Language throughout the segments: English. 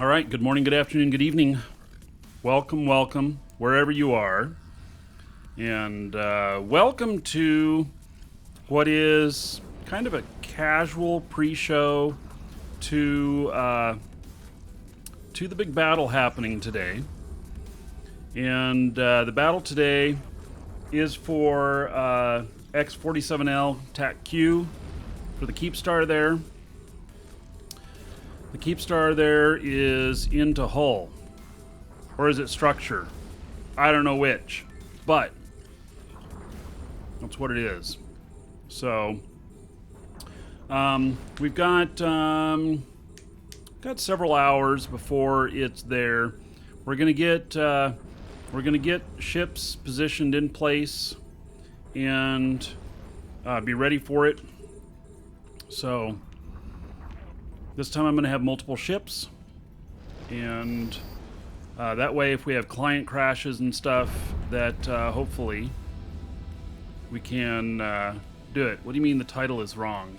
All right, good morning, good afternoon, good evening. Welcome, wherever you are. And welcome to what is kind of a casual pre-show to the big battle happening today. And the battle today is for X47L-Q for the Keepstar there. The Keepstar there is into hull. Or is it structure? I don't know which. But that's what it is. So we've got several hours before it's there. We're gonna get ships positioned in place and be ready for it. So this time I'm going to have multiple ships, and that way if we have client crashes and stuff, that hopefully we can do it. What do you mean the title is wrong?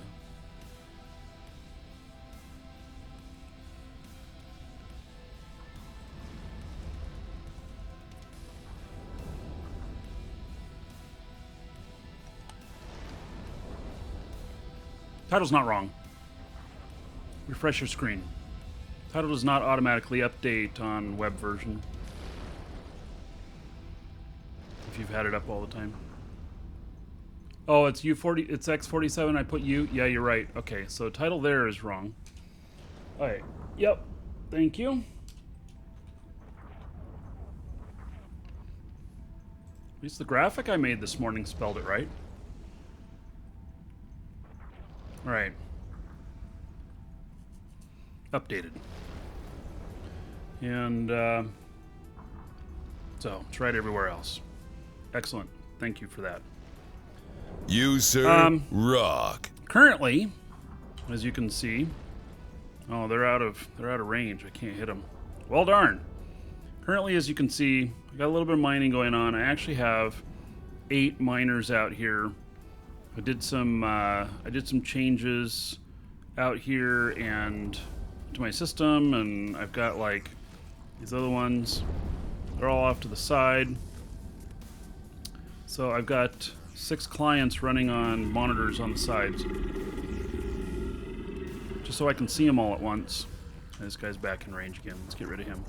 Title's not wrong. Refresh your screen. Title does not automatically update on web version. If you've had it up all the time. Oh, it's U40. It's X47. I put U. Yeah, you're right. Okay, so title there is wrong. All right. Yep. Thank you. At least the graphic I made this morning spelled it right. All right. Updated. And so it's right everywhere else. Excellent. Thank you for that. You, sir, rock. Currently, as you can see, oh, they're out of range. I can't hit them. Well, darn. Currently, as you can see, I got a little bit of mining going on. I actually have 8 miners out here. I did some changes out here and to my system, and I've got like these other ones. They're all off to the side. So I've got 6 clients running on monitors on the sides, just so I can see them all at once. This guy's back in range again. Let's get rid of him.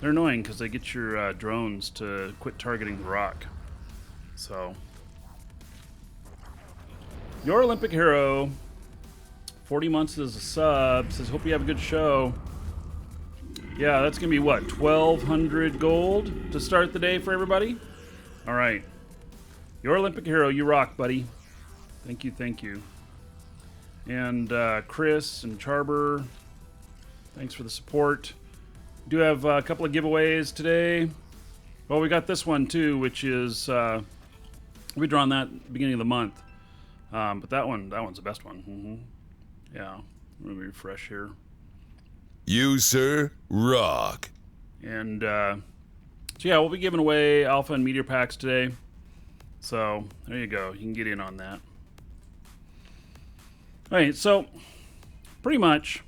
They're annoying because they get your drones to quit targeting the rock. So your Olympic hero, 40 months as a sub, says, hope you have a good show. Yeah, that's going to be what, 1,200 gold to start the day for everybody? All right. Your Olympic hero, you rock, buddy. Thank you. And Chris and Charber, thanks for the support. Do have a couple of giveaways today. Well, we got this one too, which is, we drawn that at the beginning of the month. But that one's the best one. Mm-hmm. Yeah, let me refresh here. You, sir, rock. And so yeah, we'll be giving away alpha and meteor packs today. So there you go. You can get in on that. All right, so pretty much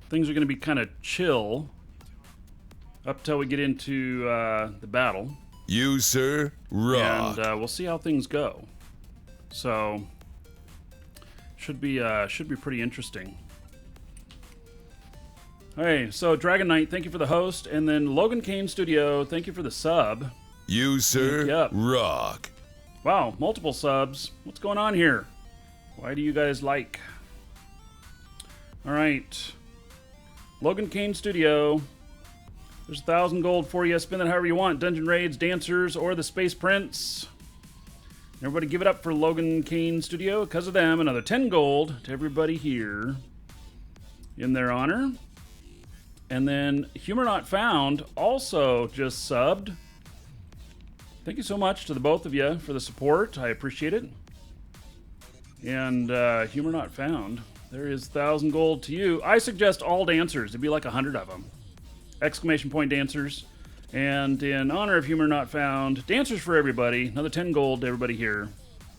things are going to be kind of chill up till we get into the battle. You, sir, rock. And we'll see how things go. So should be pretty interesting. All right, so Dragon Knight, thank you for the host, and then Logan Kane Studio, thank you for the sub. You, sir, rock. Wow, multiple subs. What's going on here? Why do you guys like? All right, Logan Kane Studio. There's 1,000 gold for you. Spend it however you want. Dungeon raids, dancers, or the Space Prince. Everybody give it up for Logan Kane Studio. Because of them, another 10 gold to everybody here in their honor. And then Humor Not Found also just subbed. Thank you so much to the both of you for the support. I appreciate it. And Humor Not Found, there is 1,000 gold to you. I suggest all dancers. It'd be like 100 of them. Exclamation point dancers. And in honor of Humor Not Found, dancers for everybody. Another 10 gold to everybody here.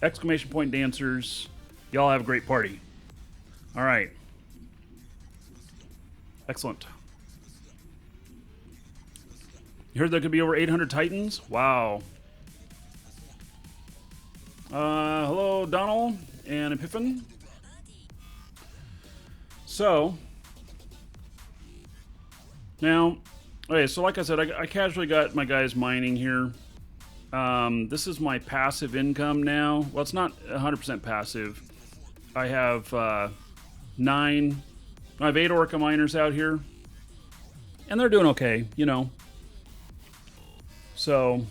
Exclamation point dancers. Y'all have a great party. All right. Excellent. You heard there could be over 800 Titans? Wow. Hello, Donald and Epiphany. So, now, okay, so like I said, I casually got my guys mining here. This is my passive income now. Well, it's not 100% passive. I have I have 8 Orca miners out here. And they're doing okay, you know. So,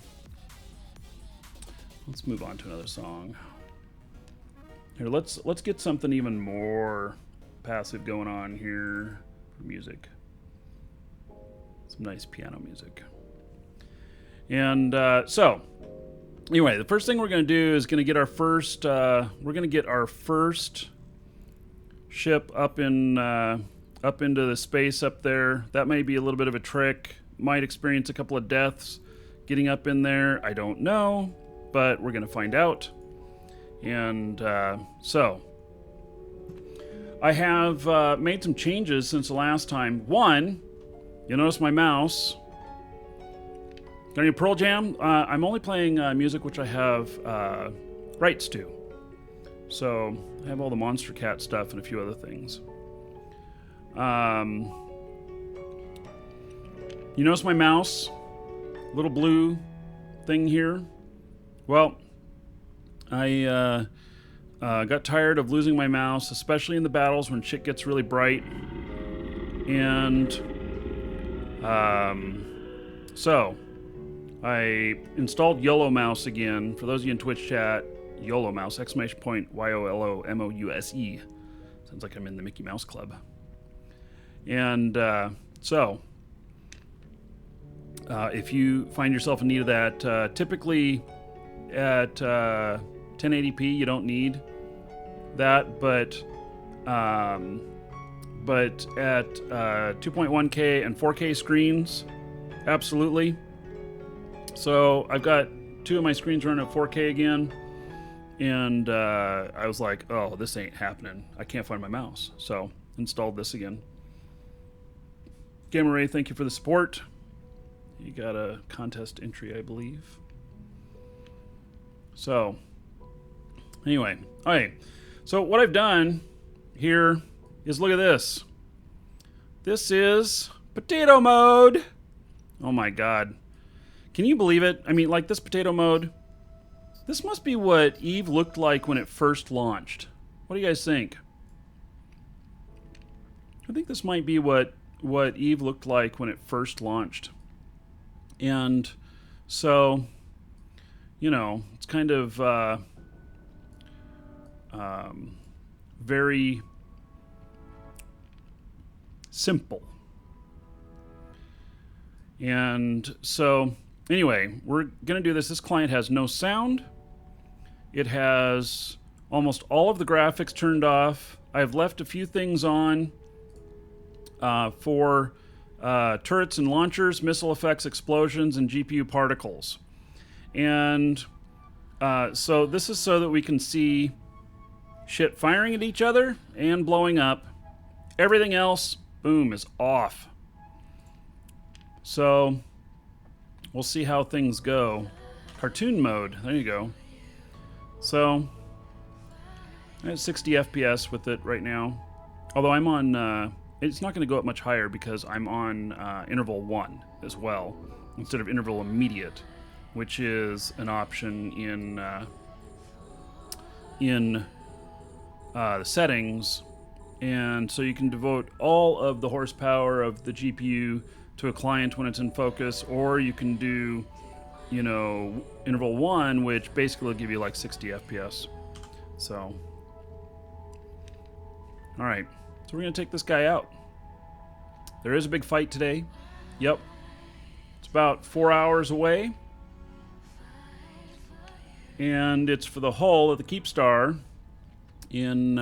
let's move on to another song. Here, let's get something even more passive going on here for music. Some nice piano music. And so, anyway, the first thing we're going to do is going to get our first. We're going to get our first ship up into the space up there. That may be a little bit of a trick. Might experience a couple of deaths getting up in there. I don't know, but we're going to find out. And so, I have made some changes since the last time. One, you'll notice my mouse. Got any Pearl Jam? I'm only playing music which I have rights to. So, I have all the Monster Cat stuff and a few other things. You notice my mouse? Little blue thing here? Well, I got tired of losing my mouse, especially in the battles when shit gets really bright. And so I installed YOLO Mouse again. For those of you in Twitch chat, YOLO Mouse, exclamation point YOLOMOUSE. Sounds like I'm in the Mickey Mouse Club. And so if you find yourself in need of that, typically at 1080p you don't need that, but at 2.1K and 4K screens, absolutely. So I've got 2 of my screens running at 4K again, and I was like, oh, this ain't happening. I can't find my mouse. So installed this again. Gamer Ray, thank you for the support. You got a contest entry, I believe. So, anyway. Okay. So what I've done here is look at this. This is potato mode. Oh my god. Can you believe it? I mean, like this potato mode. This must be what Eve looked like when it first launched. What do you guys think? I think this might be what Eve looked like when it first launched. And so, you know, it's kind of very simple. And so, anyway, we're going to do this. This client has no sound. It has almost all of the graphics turned off. I've left a few things on for turrets and launchers, missile effects, explosions, and GPU particles. And so this is so that we can see shit firing at each other and blowing up. Everything else, boom, is off. So we'll see how things go. Cartoon mode, there you go. So I have 60 FPS with it right now. Although I'm on, it's not going to go up much higher because I'm on interval 1 as well, instead of interval immediate, which is an option in the settings. And so you can devote all of the horsepower of the GPU to a client when it's in focus, or you can do, you know, interval 1, which basically will give you like 60 FPS. So, all right, so we're gonna take this guy out. There is a big fight today. Yep, it's about 4 hours away, and it's for the hull of the Keepstar in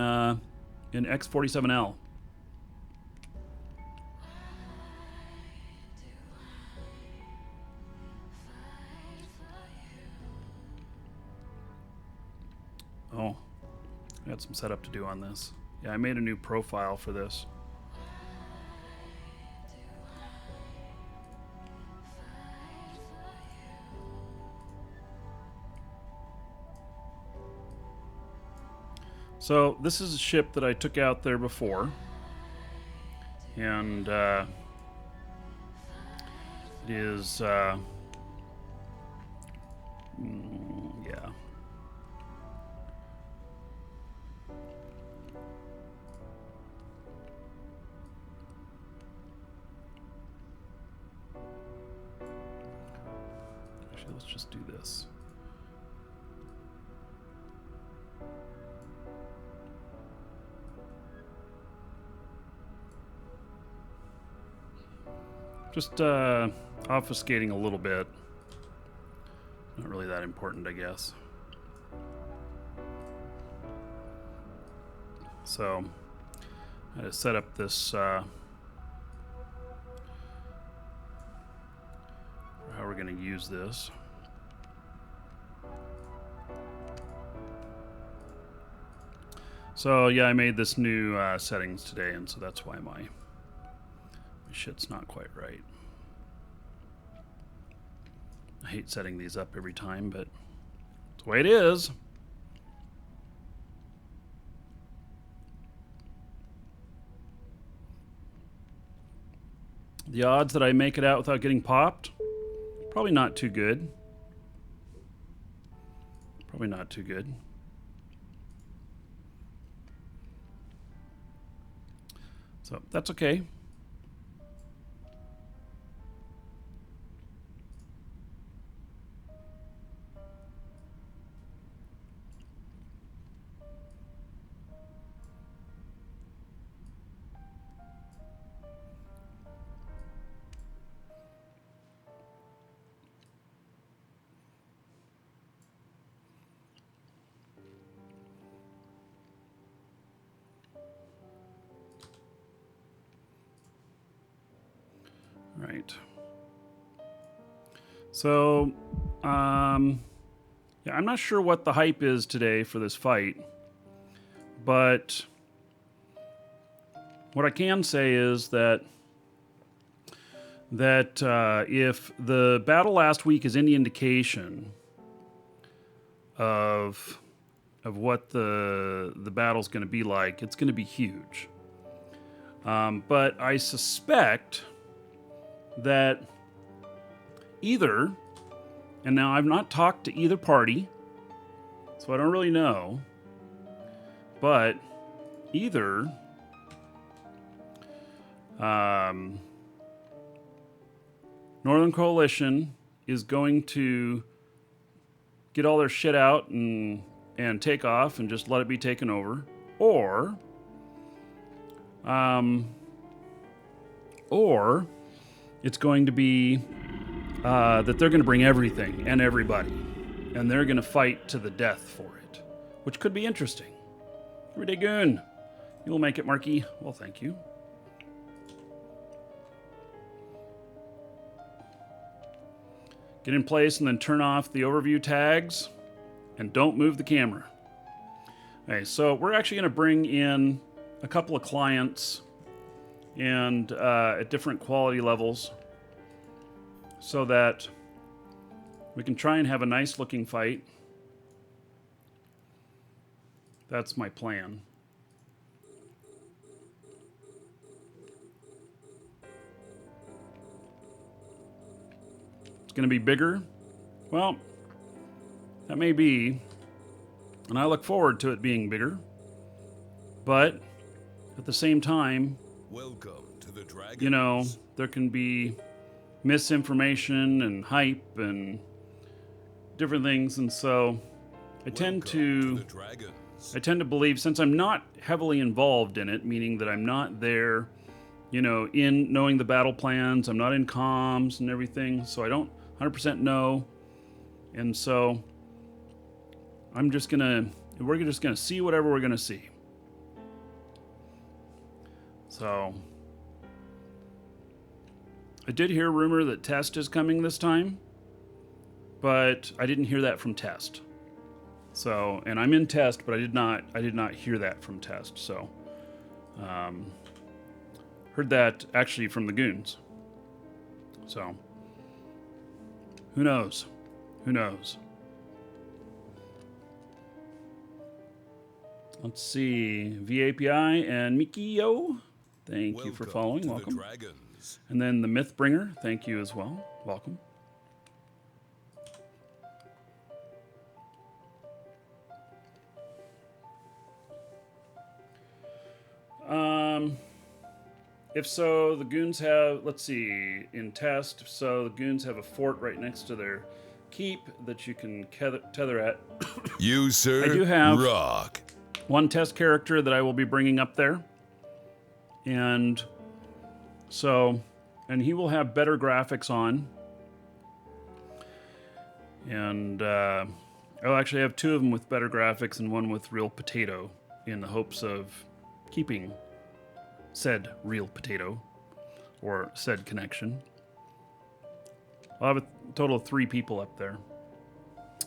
X47L. Oh, I got some setup to do on this. Yeah, I made a new profile for this. So this is a ship that I took out there before, and it is yeah. Actually, let's just do this. Just obfuscating a little bit. Not really that important, I guess. So I had to set up this how we're going to use this. So yeah, I made this new settings today, and so that's why my shit's not quite right. I hate setting these up every time, but it's the way it is. The odds that I make it out without getting popped, probably not too good. Probably not too good. So that's okay. Right. So, yeah, I'm not sure what the hype is today for this fight, but what I can say is that if the battle last week is any indication of what the battle's going to be like, it's going to be huge. But I suspect that either, and now I've not talked to either party, so I don't really know, but either Northern Coalition is going to get all their shit out and take off and just let it be taken over, or it's going to be that they're going to bring everything and everybody, and they're going to fight to the death for it, which could be interesting. Everyday Goon, you'll make it, Markee. Well, thank you. Get in place and then turn off the overview tags, and don't move the camera. Okay, so we're actually going to bring in a couple of clients and at different quality levels so that we can try and have a nice looking fight. That's my plan. It's going to be bigger. Well, that may be, and I look forward to it being bigger, but at the same time, welcome to the Dragons. You know, there can be misinformation and hype and different things, and so I tend to believe, since I'm not heavily involved in it, meaning that I'm not there, you know, in knowing the battle plans, I'm not in comms and everything, so I don't 100% know, and so we're just gonna see whatever we're gonna see. So I did hear a rumor that Test is coming this time, but I didn't hear that from Test. So, and I'm in Test, but I did not hear that from Test. So, heard that actually from the Goons. So, who knows? Who knows? Let's see. VAPI and Mikio. Thank you for following. To Welcome. The Dragons. And then the Mythbringer. Thank you as well. Welcome. If so, the goons have, let's see, in test, if so, the goons have a fort right next to their keep that you can tether at. You, sir, I do have rock. one test character that I will be bringing up there. And so, and he will have better graphics on. And I'll actually have two of them with better graphics and one with real potato in the hopes of keeping said real potato or said connection. I'll have a total of 3 people up there.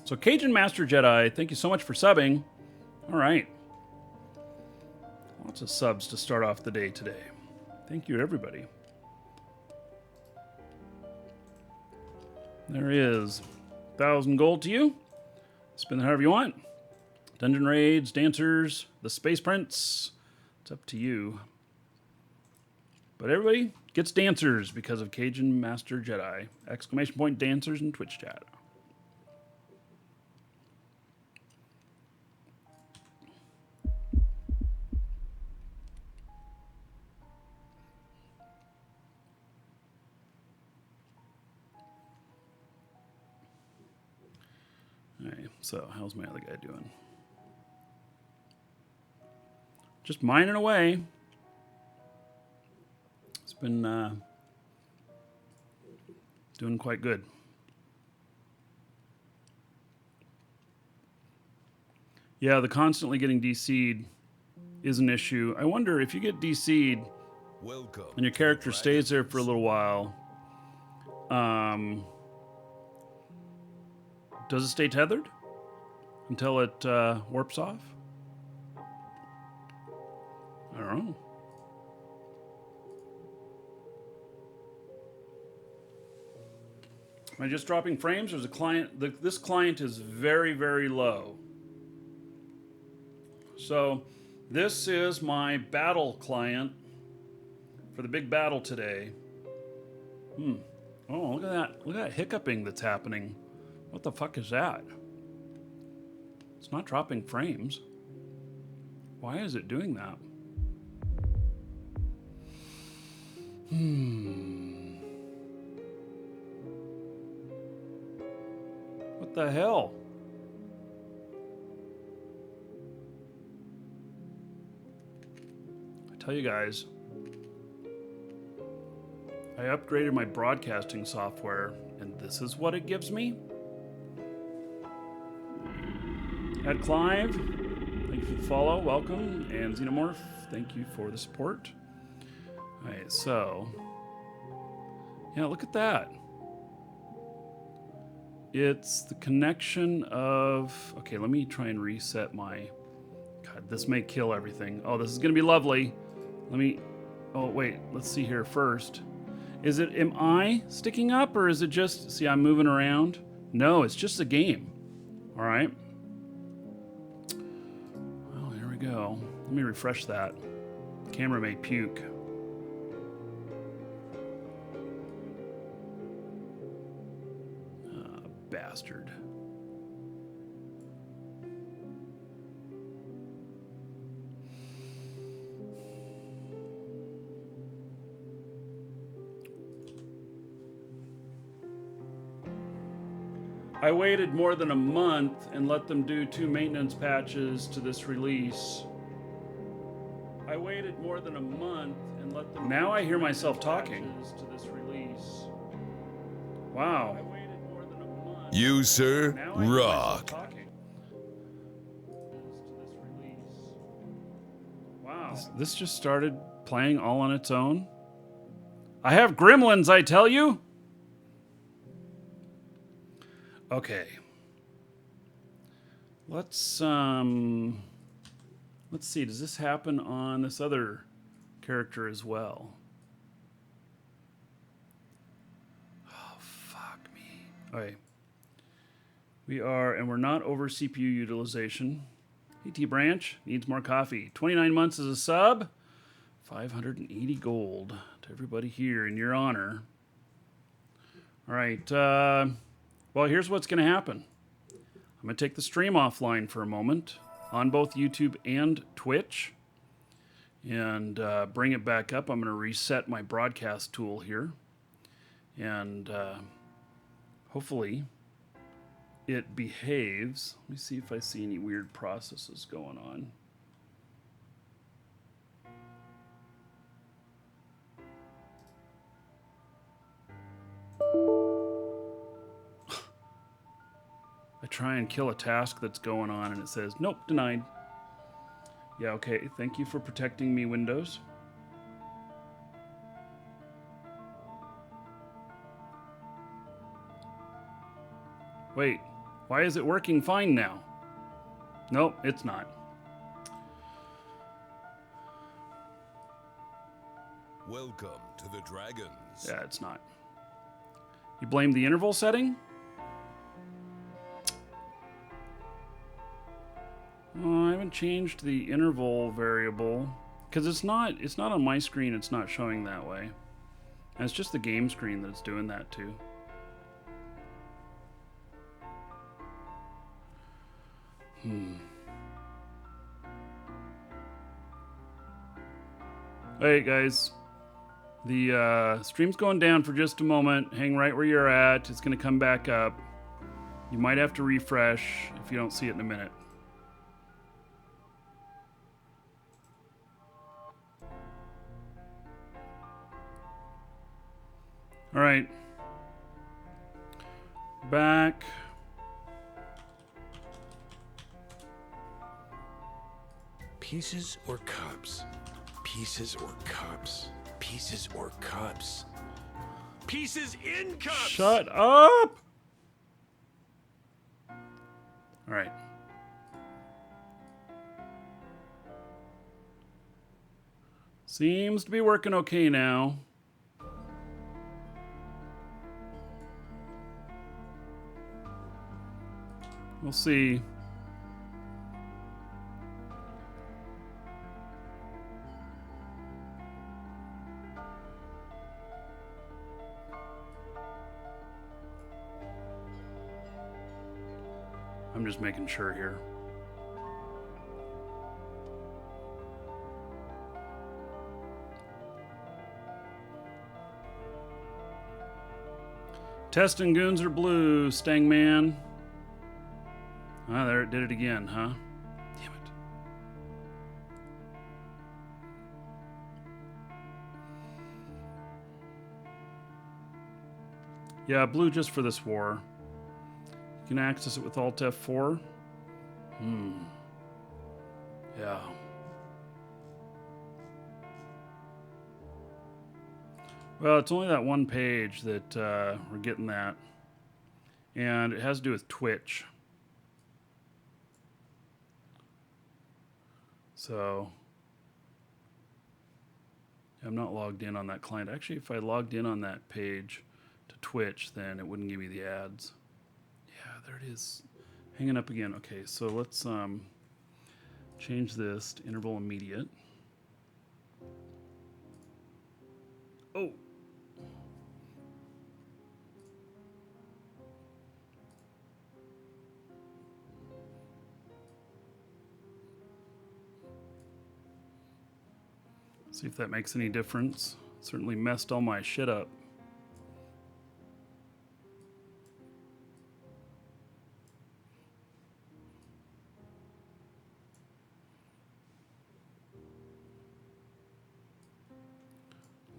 So Cajun Master Jedi, thank you so much for subbing. All right. Lots of subs to start off the day today. Thank you, everybody. There is 1,000 gold to you. Spend it however you want. Dungeon raids, dancers, the Space Prince. It's up to you. But everybody gets dancers because of Cajun Master Jedi. Exclamation point dancers in Twitch chat. Alright, so how's my other guy doing? Just mining away. It's been doing quite good. Yeah, the constantly getting DC'd is an issue. I wonder if you get DC'd and your character stays there for a little while, does it stay tethered until it warps off? I don't know. Am I just dropping frames? There's a client. This client is very, very low. So this is my battle client for the big battle today. Oh, look at that. Look at that hiccuping that's happening. What the fuck is that? It's not dropping frames. Why is it doing that? What the hell? I tell you guys, I upgraded my broadcasting software, and this is what it gives me. Ed Clive, thank you for the follow, welcome. And Xenomorph, thank you for the support. All right, so, yeah, look at that. It's the connection of, okay, let me try and reset my, God, this may kill everything. Oh, this is gonna be lovely. Let me, oh wait, let's see here first. Is it, am I sticking up or is it just, see, I'm moving around? No, it's just a game. All right. Well, here we go. Let me refresh that. The camera may puke. Bastard. I waited more than a month and let them do 2 maintenance patches to this release. I waited more than a month and let them. Now I hear myself talking to this release. Wow. You, sir, rock. Wow. This just started playing all on its own. I have gremlins, I tell you. Okay. Let's see, does this happen on this other character as well? Oh, fuck me. Okay. We are, and we're not over CPU utilization. AT Branch needs more coffee. 29 months as a sub. 580 gold to everybody here in your honor. All right. Well, here's what's going to happen. I'm going to take the stream offline for a moment on both YouTube and Twitch and bring it back up. I'm going to reset my broadcast tool here. And hopefully it behaves. Let me see if I see any weird processes going on. I try and kill a task that's going on and it says, nope, denied. Yeah, okay, thank you for protecting me, Windows. Wait, why is it working fine now? Nope, it's not. Welcome to the Dragons. Yeah, it's not. You blame the interval setting? Oh, I haven't changed the interval variable because it's not on my screen. It's not showing that way. And it's just the game screen that's doing that too. Hey guys, the stream's going down for just a moment. Hang right where you're at. It's going to come back up. You might have to refresh if you don't see it in a minute. All right. Back. Pieces or cups? Pieces or cups? Pieces or cups? Pieces in cups! Shut up! All right. Seems to be working okay now. We'll see. I'm just making sure here. Testing goons are blue, Stangman. Ah, there it did it again, huh? Damn it. Yeah, blue just for this war. You can access it with Alt F4. Yeah. Well, it's only that one page that we're getting that. And it has to do with Twitch. So, I'm not logged in on that client. Actually, if I logged in on that page to Twitch, then it wouldn't give me the ads. Yeah, there it is. Hanging up again. Okay, so let's change this to interval immediate. Oh. See if that makes any difference. Certainly messed all my shit up.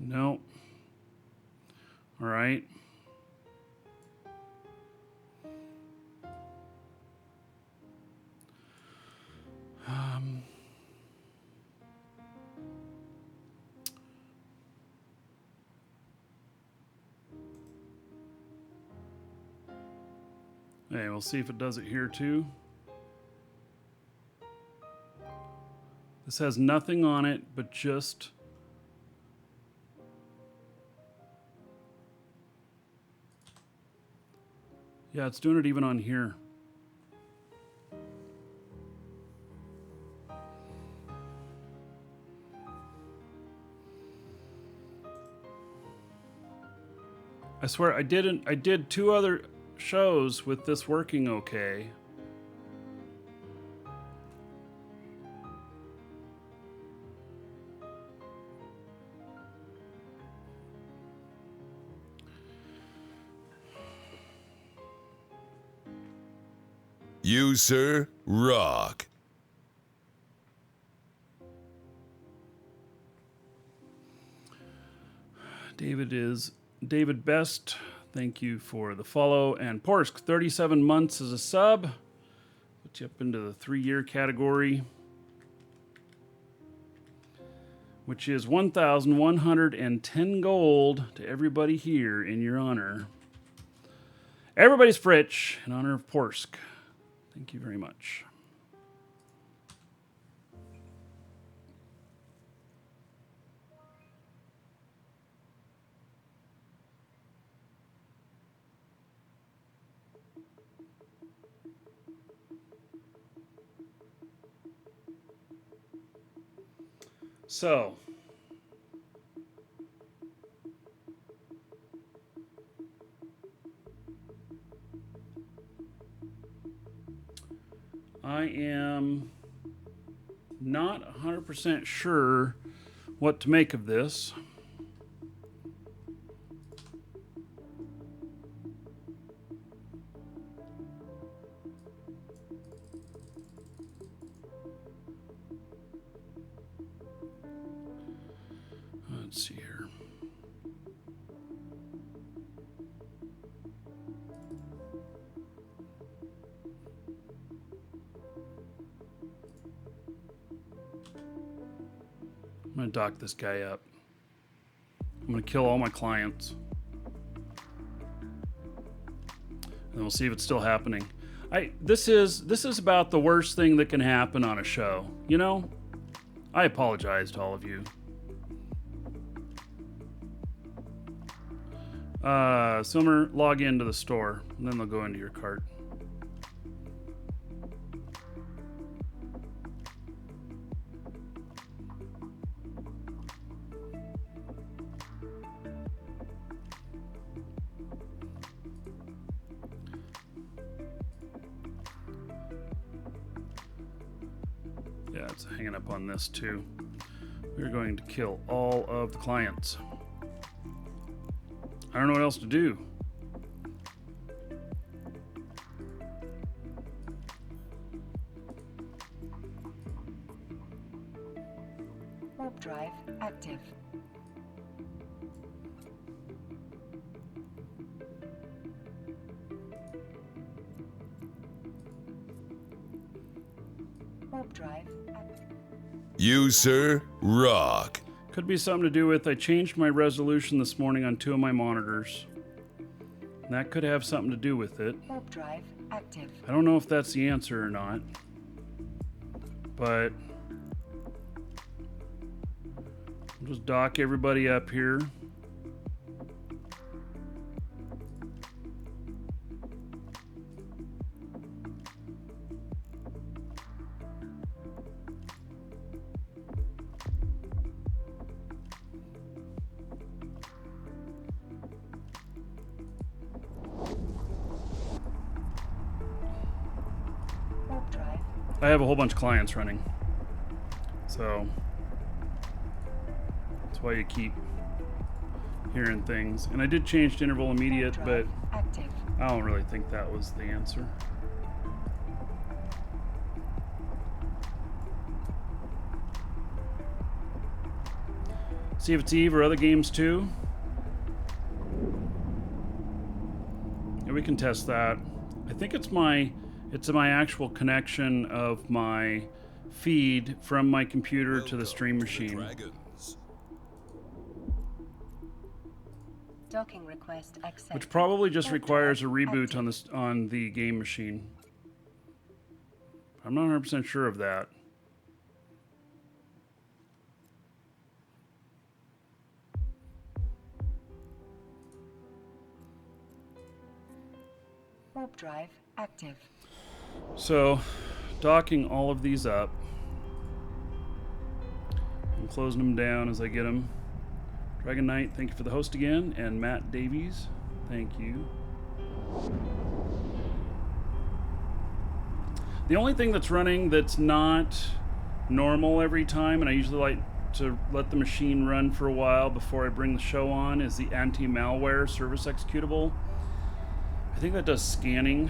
No. All right. Hey, we'll see if it does it here too. This has nothing on it but just yeah, it's doing it even on here. I swear I didn't. I did 2 other shows with this working okay. You, sir, rock. David Best. Thank you for the follow. And Porsk, 37 months as a sub. Put you up into the 3-year category, which is 1,110 gold to everybody here in your honor. Everybody's Fritch in honor of Porsk. Thank you very much. So, I am not 100% sure what to make of this. Let's see here. I'm going to dock this guy up. I'm going to kill all my clients. And we'll see if it's still happening. This is about the worst thing that can happen on a show. You know? I apologize to all of you. Silmer, log into the store, and then they'll go into your cart. Yeah, it's hanging up on this too. We're going to kill all of the clients. I don't know what else to do. Warp drive active. Warp drive active. You, sir, rock. Could be something to do with I changed my resolution this morning on 2 of my monitors. And that could have something to do with it. Warp drive active. I don't know if that's the answer or not. But I'll just dock everybody up here. I have a whole bunch of clients running, so that's why you keep hearing things. And I did change to interval immediate, but I don't really think that was the answer. See if it's Eve or other games too. Yeah, we can test that. I think it's my actual connection of my feed from my computer to the stream machine. Docking request accepted. Which probably just requires a reboot on the game machine. I'm not 100% sure of that. Warp drive active. So, docking all of these up. I'm closing them down as I get them. Dragon Knight, thank you for the host again. And Matt Davies, Thank you. The only thing that's running that's not normal every time, and I usually like to let the machine run for a while before I bring the show on, is the anti-malware service executable. I think that does scanning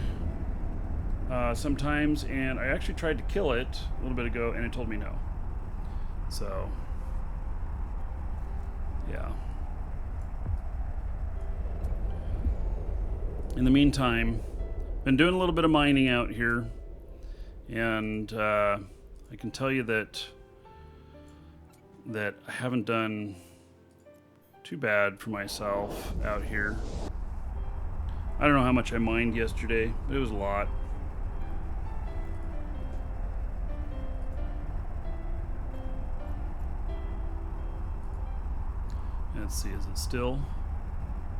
sometimes, and I actually tried to kill it a little bit ago, and it told me no. So, yeah. In the meantime, been doing a little bit of mining out here, and I can tell you that I haven't done too bad for myself out here. I don't know how much I mined yesterday, but it was a lot. Let's see, is it still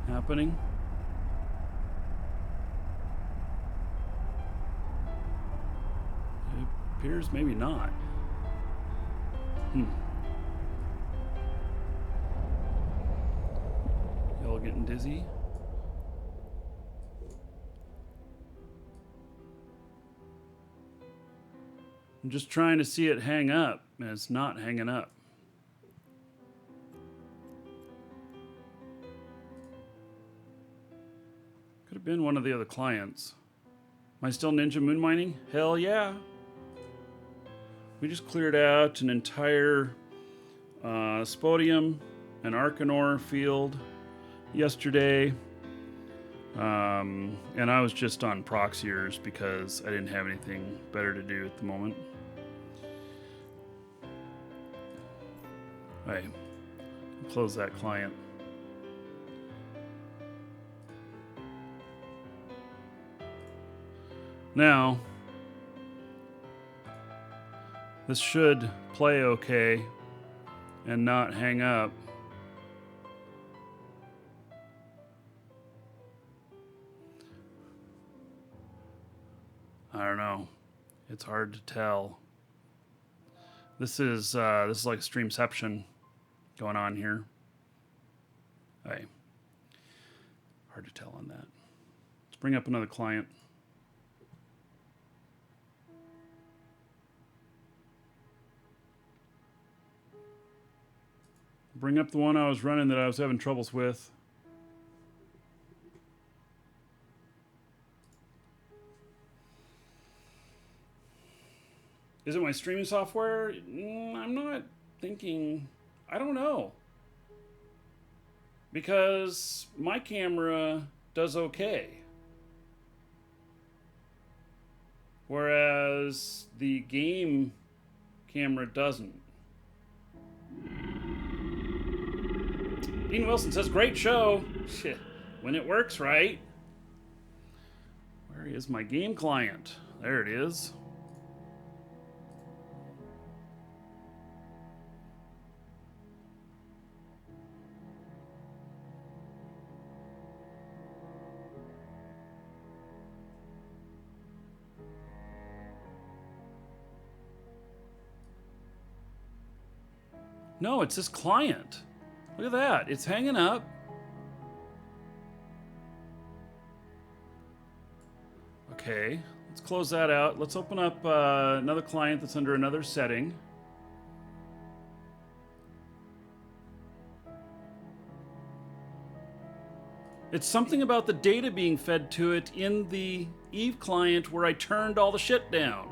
happening? It appears maybe not. Y'all getting dizzy? I'm just trying to see it hang up, and it's not hanging up. Could have been one of the other clients. Am I still ninja moon mining? Hell yeah. We just cleared out an entire Spodium and Arcanor field yesterday. And I was just on proxiers because I didn't have anything better to do at the moment. Alright, close that client. Now, this should play okay and not hang up. I don't know. It's hard to tell. This is like a streamception going on here. Hey, hard to tell on that. Let's bring up another client. Bring up the one I was running that I was having troubles with. Is it my streaming software? I'm not thinking. I don't know. Because my camera does okay. Whereas the game camera doesn't. Dean Wilson says, great show. Shit. When it works right. Where is my game client? There it is. No, it's this client. Look at that. It's hanging up. Okay, let's close that out. Let's open up another client that's under another setting. It's something about the data being fed to it in the Eve client where I turned all the shit down.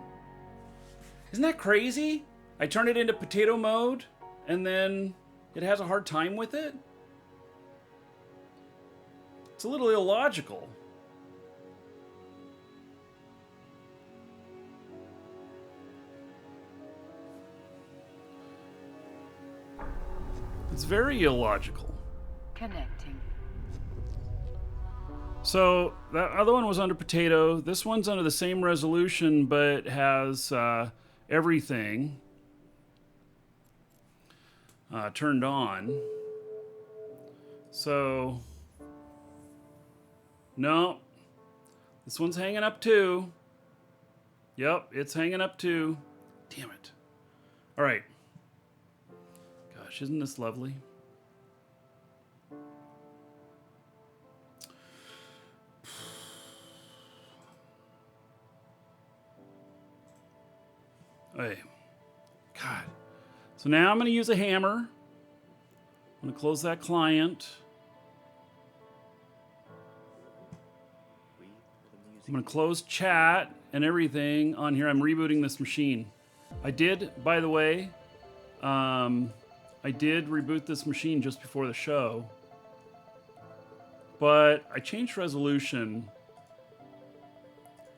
Isn't that crazy? I turn it into potato mode and then it has a hard time with it? It's a little illogical. It's very illogical. Connecting. So that other one was under potato. This one's under the same resolution, but has everything turned on. So, no, this one's hanging up too. Yep, it's hanging up too. Damn it. All right. Gosh, isn't this lovely? Hey. God. So now I'm going to use a hammer. I'm going to close that client. I'm going to close chat and everything on here. I'm rebooting this machine. I did, by the way, I did reboot this machine just before the show. But I changed resolution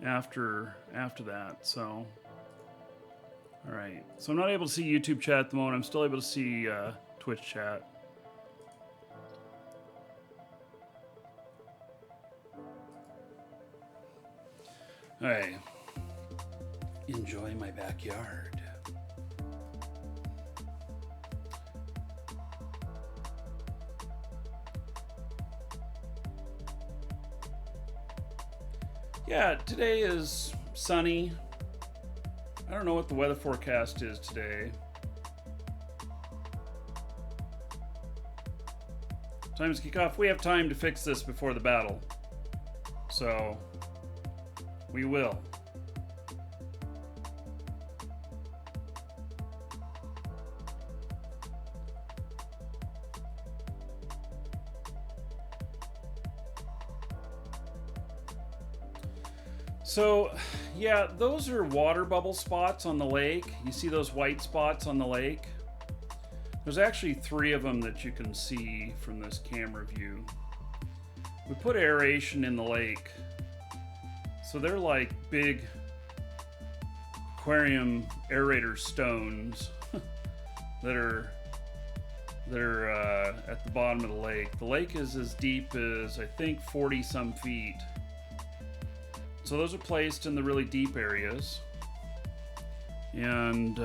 after that, so... Alright, so I'm not able to see YouTube chat at the moment. I'm still able to see Twitch chat. Alright. Enjoy my backyard. Yeah, today is sunny. I don't know what the weather forecast is today. Time to kick off. We have time to fix this before the battle. So, we will. So, yeah, those are water bubble spots on the lake. You see those white spots on the lake? There's actually 3 of them that you can see from this camera view. We put aeration in the lake. So they're like big aquarium aerator stones that are at the bottom of the lake. The lake is as deep as, I think, 40 some feet. So those are placed in the really deep areas. And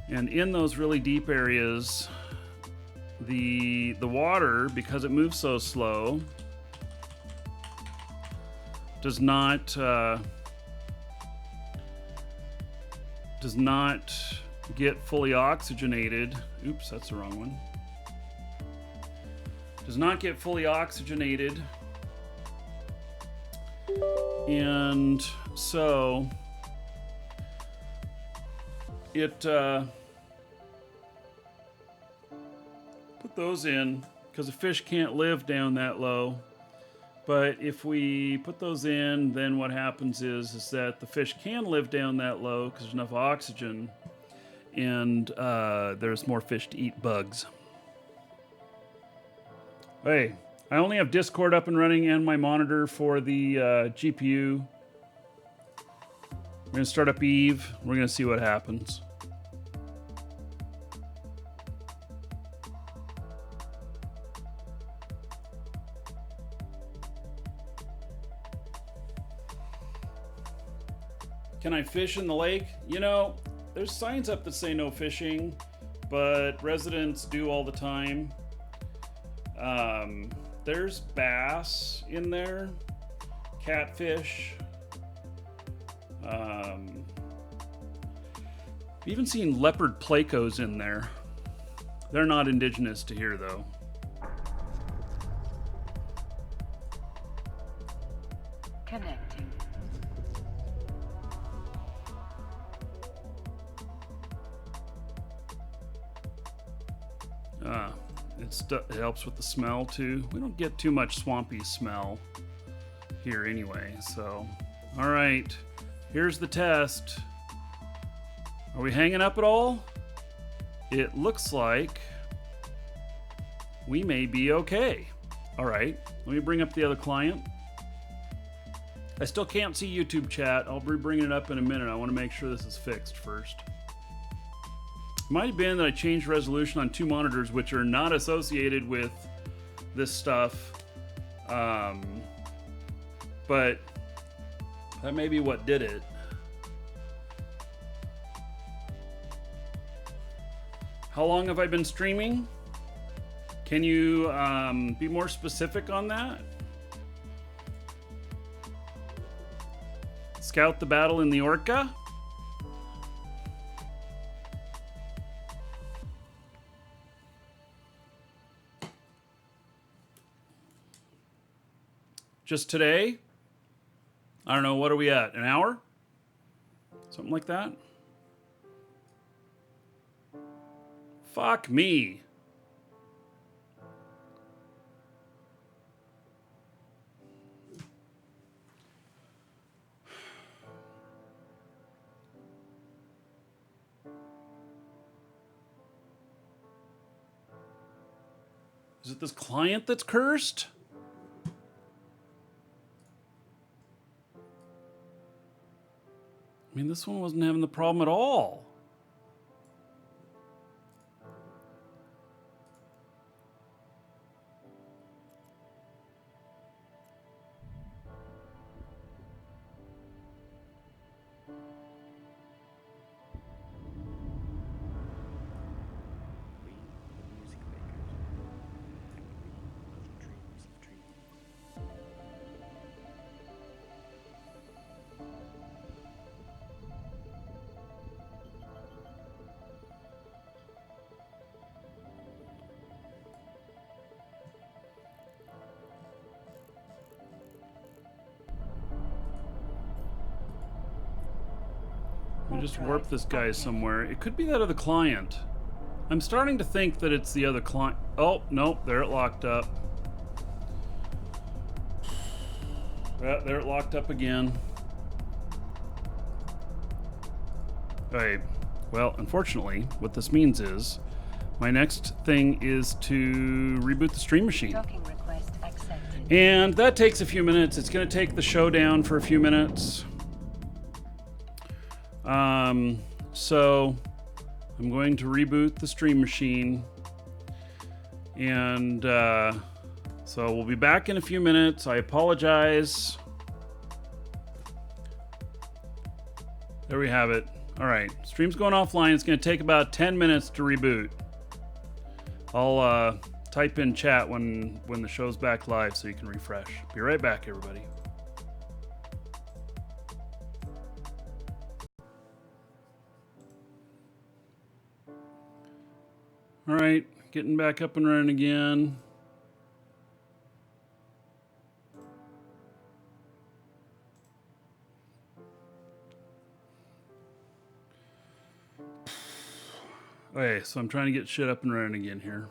in those really deep areas, the water, because it moves so slow, does not get fully oxygenated. Oops, that's the wrong one. Does not get fully oxygenated. And so it put those in because the fish can't live down that low. But if we put those in, then what happens is that the fish can live down that low because there's enough oxygen, and there's more fish to eat bugs. Hey, I only have Discord up and running and my monitor for the GPU. We're going to start up Eve. We're going to see what happens. Can I fish in the lake? You know, there's signs up that say no fishing, but residents do all the time. There's bass in there, catfish. I've even seen leopard placos in there. They're not indigenous to here, though. Connecting. It helps with the smell too. We don't get too much swampy smell here anyway, so. All right, here's the test. Are we hanging up at all? It looks like we may be okay. All right, let me bring up the other client. I still can't see YouTube chat. I'll be bringing it up in a minute. I want to make sure this is fixed first. Might have been that I changed resolution on 2 monitors, which are not associated with this stuff. But that may be what did it. How long have I been streaming? Can you be more specific on that? Scout the battle in the Orca? Just today? I don't know, what are we at? An hour? Something like that. Fuck me. Is it this client that's cursed? I mean, this one wasn't having the problem at all. Let me just warp this guy somewhere. It could be that other client. I'm starting to think that it's the other client. Oh, nope, there it locked up. Yeah, there it locked up again. Alright, well, unfortunately, what this means is my next thing is to reboot the stream machine. Docking request accepted. And that takes a few minutes. It's going to take the show down for a few minutes. So I'm going to reboot the stream machine. And so we'll be back in a few minutes. I apologize. There we have it. All right, stream's going offline. It's going to take about 10 minutes to reboot. I'll type in chat when the show's back live so you can refresh. Be right back, everybody. All right, getting back up and running again. Okay, so I'm trying to get shit up and running again here.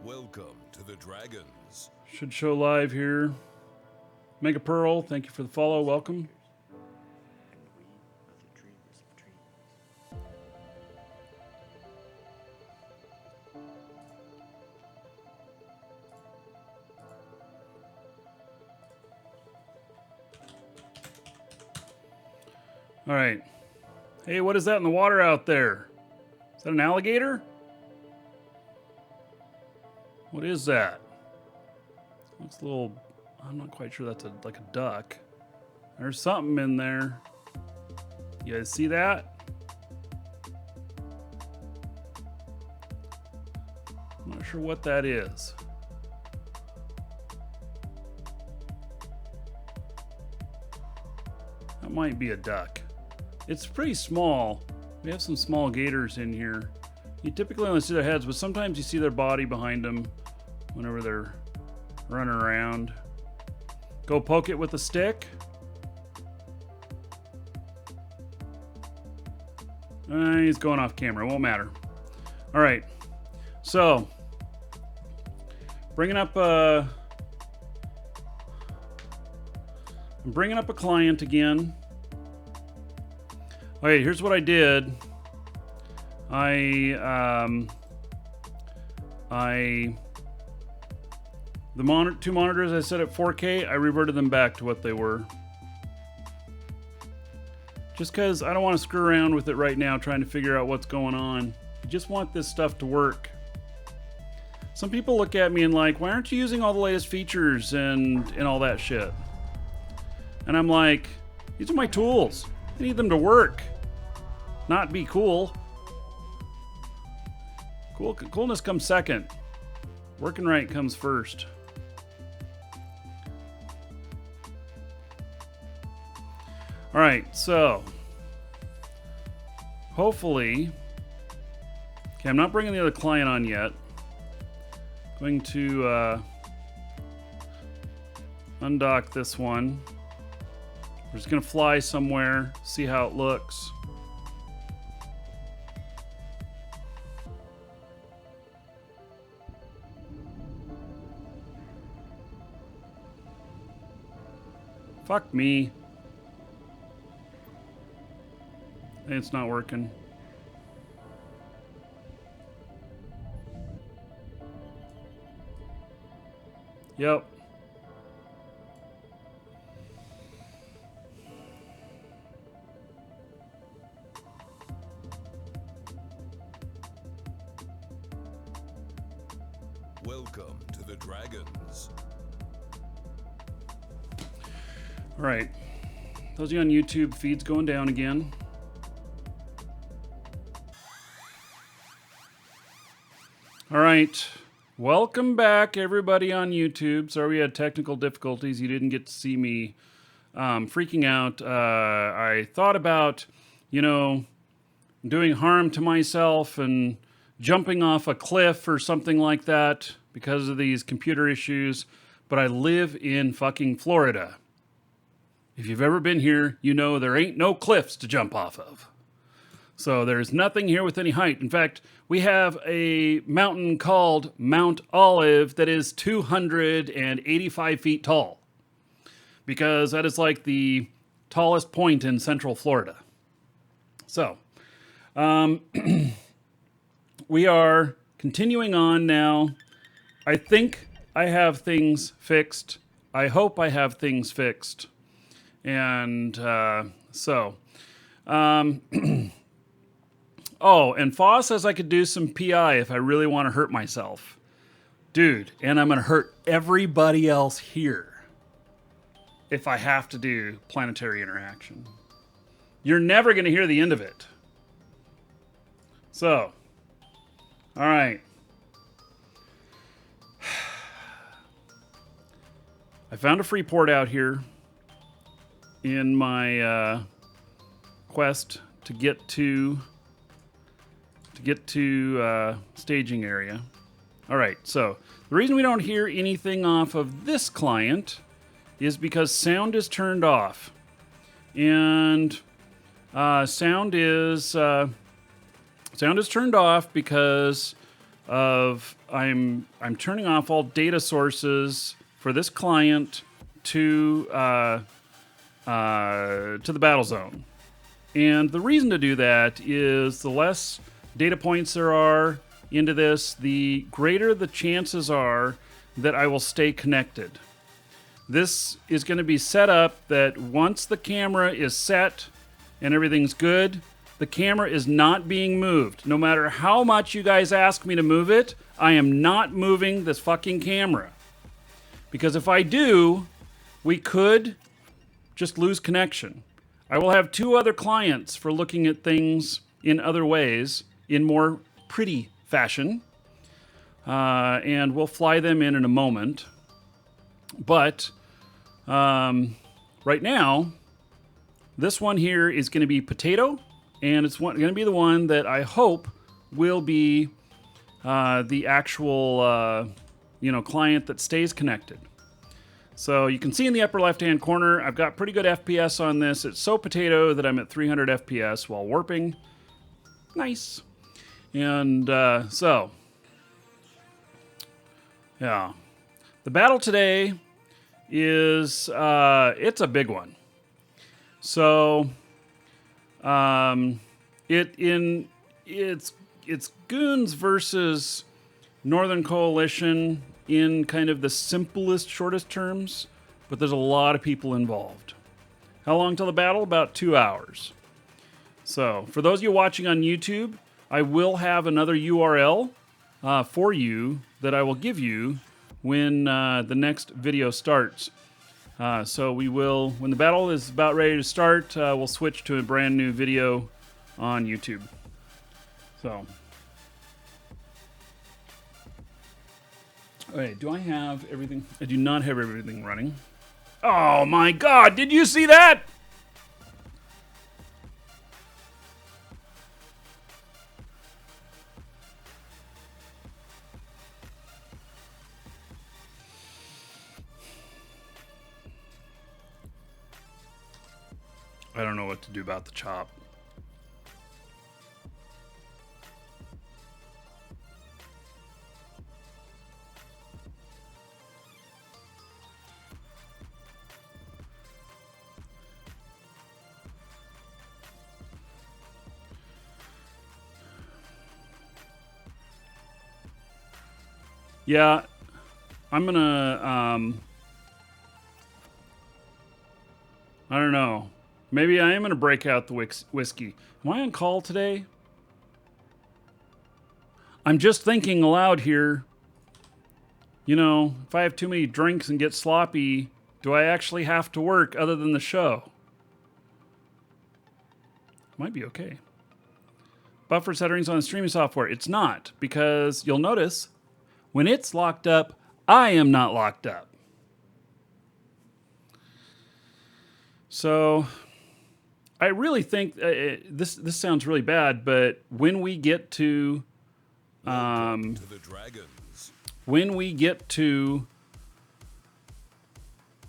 Welcome to the Dragons. Should show live here. Mega Pearl, thank you for the follow. Welcome. All right. Hey, what is that in the water out there? Is that an alligator? What is that? Looks a little... I'm not quite sure that's like a duck. There's something in there. You guys see that? I'm not sure what that is. That might be a duck. It's pretty small. We have some small gators in here. You typically only see their heads, but sometimes you see their body behind them whenever they're running around. Go poke it with a stick. He's going off camera. It won't matter. All right. So, I'm bringing up a client again. Okay, here's what I did. The two monitors I set at 4K, I reverted them back to what they were. Just because I don't want to screw around with it right now trying to figure out what's going on. I just want this stuff to work. Some people look at me and like, why aren't you using all the latest features and all that shit? And I'm like, these are my tools. I need them to work, not be cool. Coolness comes second. Working right comes first. All right, so hopefully, okay, I'm not bringing the other client on yet. Going to undock this one. We're just going to fly somewhere, see how it looks. Fuck me. It's not working. Yep. Welcome to the Dragons. All right. Those of you on YouTube, feed's going down again. All right. Welcome back, everybody on YouTube. Sorry we had technical difficulties. You didn't get to see me freaking out. I thought about, doing harm to myself and jumping off a cliff or something like that because of these computer issues. But I live in fucking Florida. If you've ever been here, you know there ain't no cliffs to jump off of. So there's nothing here with any height. In fact, we have a mountain called Mount Olive that is 285 feet tall. Because that is like the tallest point in Central Florida. So, we are continuing on now. I think I have things fixed. I hope I have things fixed. And oh, and Foss says I could do some PI if I really want to hurt myself. Dude, and I'm going to hurt everybody else here if I have to do planetary interaction. You're never going to hear the end of it. So, all right. I found a free port out here in my quest to get to staging area. All right, so the reason we don't hear anything off of this client is because sound is turned off, and sound is turned off because of I'm turning off all data sources for this client to the battle zone. And the reason to do that is the less data points there are into this, the greater the chances are that I will stay connected. This is going to be set up that once the camera is set and everything's good, the camera is not being moved. No matter how much you guys ask me to move it, I am not moving this fucking camera. Because if I do, we could just lose connection. I will have 2 other clients for looking at things in other ways, in more pretty fashion. And we'll fly them in a moment. But right now, this one here is going to be Potato. And it's going to be the one that I hope will be the actual client that stays connected. So you can see in the upper left-hand corner, I've got pretty good FPS on this. It's so potato that I'm at 300 FPS while warping. Nice. And so, yeah. The battle today is, it's a big one. So, it's Goons versus Northern Coalition in kind of the simplest, shortest terms, but there's a lot of people involved. How long till the battle? About 2 hours. So, for those of you watching on YouTube, I will have another URL for you that I will give you when the next video starts. So we will, when the battle is about ready to start, we'll switch to a brand new video on YouTube. So, okay, do I have everything? I do not have everything running. Oh my God, did you see that? I don't know what to do about the chop. Yeah, I'm gonna, I don't know. Maybe I am gonna break out the whiskey. Am I on call today? I'm just thinking aloud here. You know, if I have too many drinks and get sloppy, do I actually have to work other than the show? Might be okay. Buffer settings on the streaming software. It's not, because you'll notice when it's locked up, I am not locked up. So I really think this sounds really bad, but when we get to Welcome to the Dragons. when we get to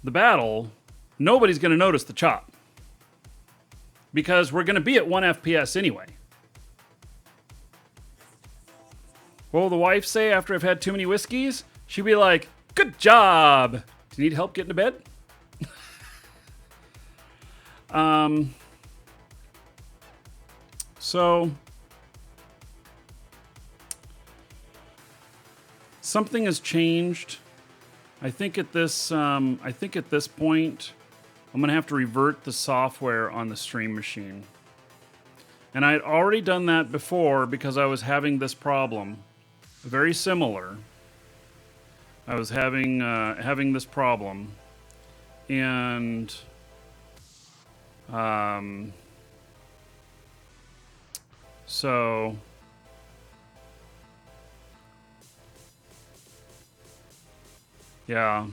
the battle, nobody's going to notice the chop because we're going to be at 1 FPS anyway. What will the wife say after I've had too many whiskeys? She'd be like, "Good job. Do you need help getting to bed?" So something has changed. I think at this point, I'm gonna have to revert the software on the stream machine. And I had already done that before because I was having this problem, very similar. I was having this problem, and so yeah.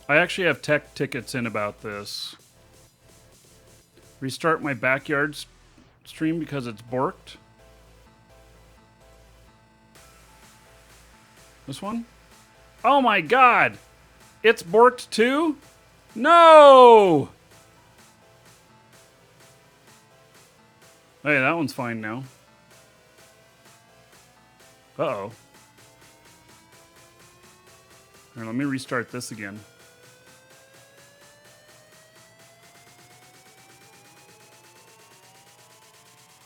I actually have tech tickets in about this. Restart my backyard stream because it's borked. This one? Oh my god! It's borked too? No! Hey, that one's fine now. Uh-oh. Here, let me restart this again.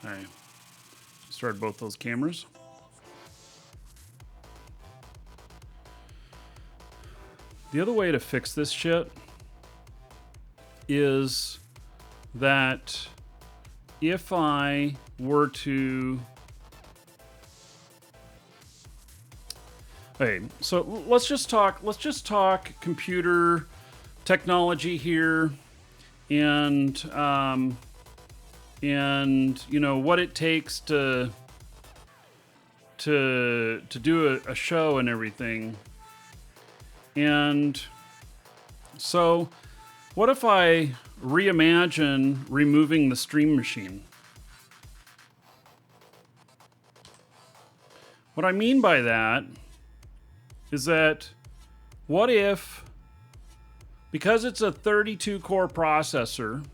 Alright. Start both those cameras. The other way to fix this shit is that if I were to... Okay, so let's just talk computer technology here, and you know what it takes to do a show and everything. And so what if I reimagine removing the stream machine? What I mean by that is that what if, because it's a 32 core processor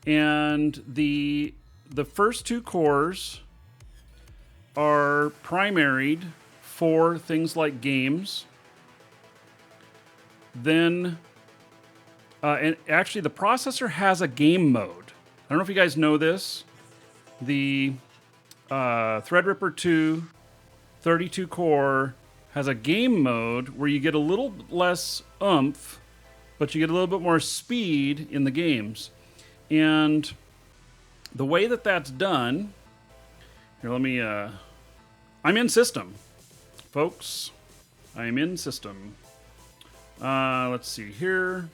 and the first two cores are primaried for things like games, then and actually the processor has a game mode. I don't know if you guys know this. The Threadripper 2 32 core has a game mode where you get a little less oomph, but you get a little bit more speed in the games. And the way that that's done, here, let me, I'm in system, folks. I am in system. Let's see here.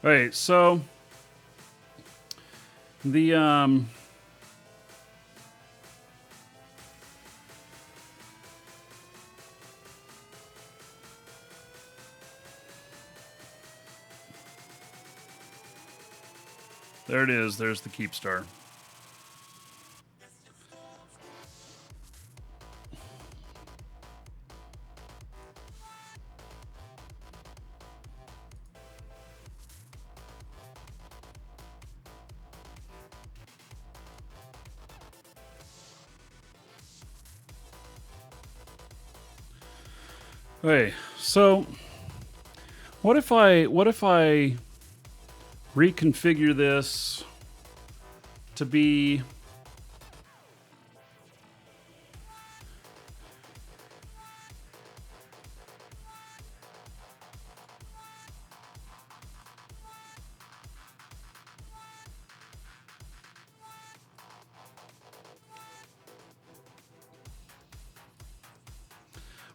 All right, so the there it is. There's the Keepstar. Okay, so what if I reconfigure this to be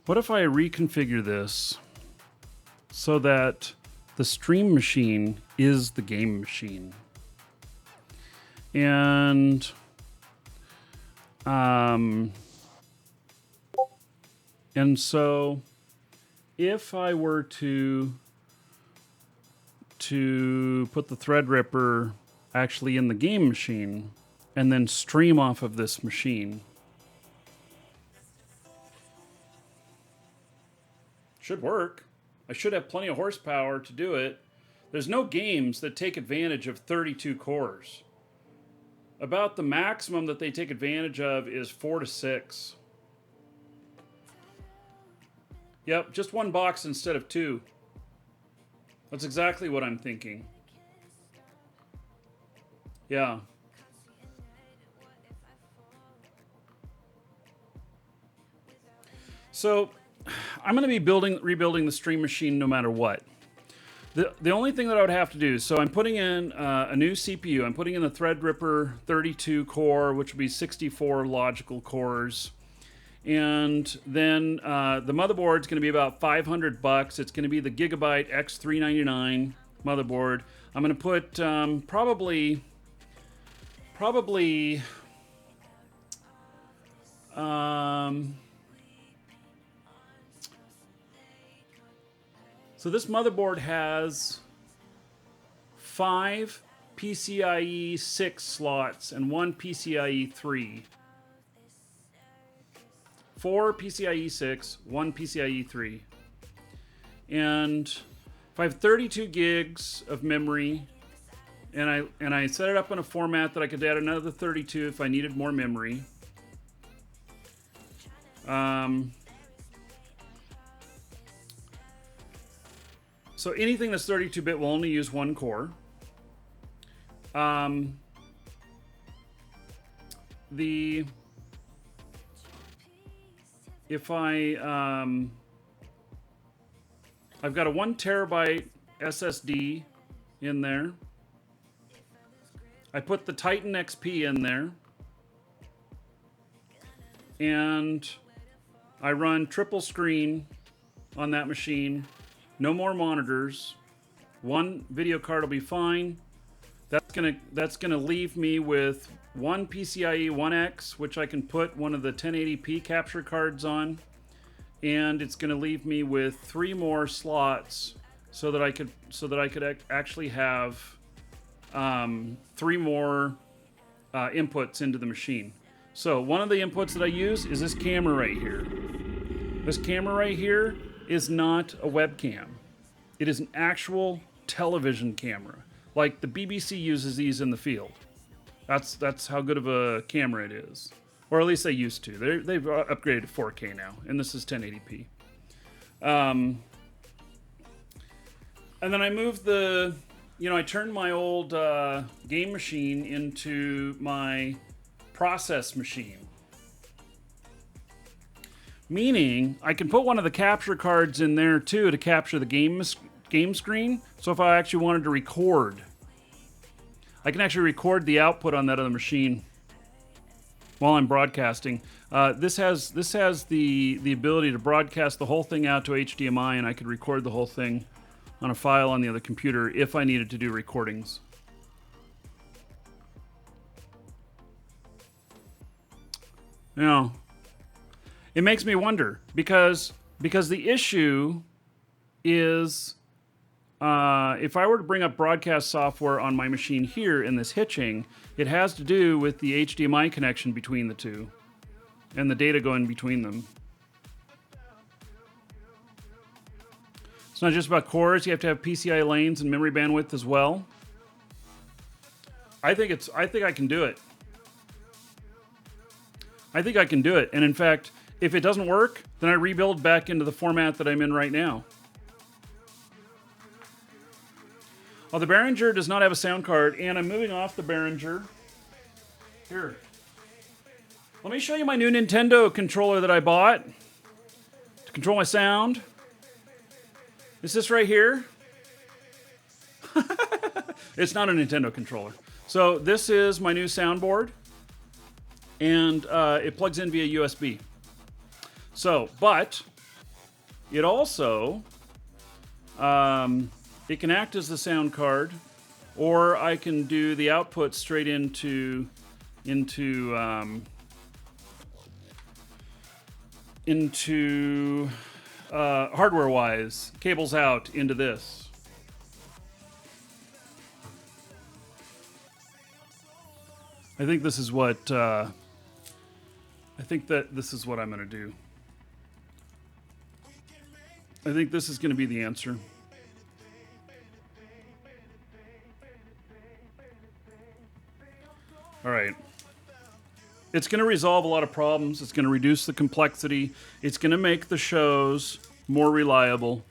what if I reconfigure this so that the stream machine is the game machine? And so if I were to put the Threadripper actually in the game machine and then stream off of this machine, should work. I should have plenty of horsepower to do it. There's no games that take advantage of 32 cores. About the maximum that they take advantage of is 4 to 6. Yep, just one box instead of 2. That's exactly what I'm thinking. Yeah. So I'm going to be rebuilding the stream machine no matter what. The only thing that I would have to do, so I'm putting in a new CPU. I'm putting in the Threadripper 32 core, which will be 64 logical cores. And then the motherboard's going to be about $500. It's going to be the Gigabyte X399 motherboard. I'm going to put probably so this motherboard has 5 PCIe 6 slots and 1 PCIe 3. 4 PCIe 6, 1 PCIe 3. And if I have 32 gigs of memory, and I set it up in a format that I could add another 32 if I needed more memory. So anything that's 32-bit will only use 1 core. If I've got a 1 terabyte SSD in there. I put the Titan XP in there. And I run triple screen on that machine. No more monitors. 1 video card will be fine. That's gonna leave me with 1 PCIe 1X, which I can put one of the 1080p capture cards on, and it's gonna leave me with 3 more slots so that I could actually have 3 more inputs into the machine. So one of the inputs that I use is this camera right here. This camera right here is not a webcam. It is an actual television camera. Like the BBC uses these in the field. That's how good of a camera it is. Or at least they used to. They've upgraded to 4K now, and this is 1080p. And then I moved I turned my old game machine into my process machine. Meaning, I can put one of the capture cards in there too to capture the game screen. So if I actually wanted to record, I can actually record the output on that other machine while I'm broadcasting. This has the ability to broadcast the whole thing out to HDMI, and I could record the whole thing on a file on the other computer if I needed to do recordings. You know, it makes me wonder because the issue is if I were to bring up broadcast software on my machine here in this hitching, it has to do with the HDMI connection between the two and the data going between them. It's not just about cores. You have to have PCI lanes and memory bandwidth as well. I think I can do it. I think I can do it. And in fact, if it doesn't work, then I rebuild back into the format that I'm in right now. Oh, the Behringer does not have a sound card, and I'm moving off the Behringer. Here. Let me show you my new Nintendo controller that I bought to control my sound. Is this right here? It's not a Nintendo controller. So this is my new soundboard, and it plugs in via USB. So, but it also, it can act as the sound card, or I can do the output straight into hardware-wise, cables out into this. I think this is what I think that this is what I'm going to do. I think this is going to be the answer. All right. It's going to resolve a lot of problems. It's going to reduce the complexity. It's going to make the shows more reliable.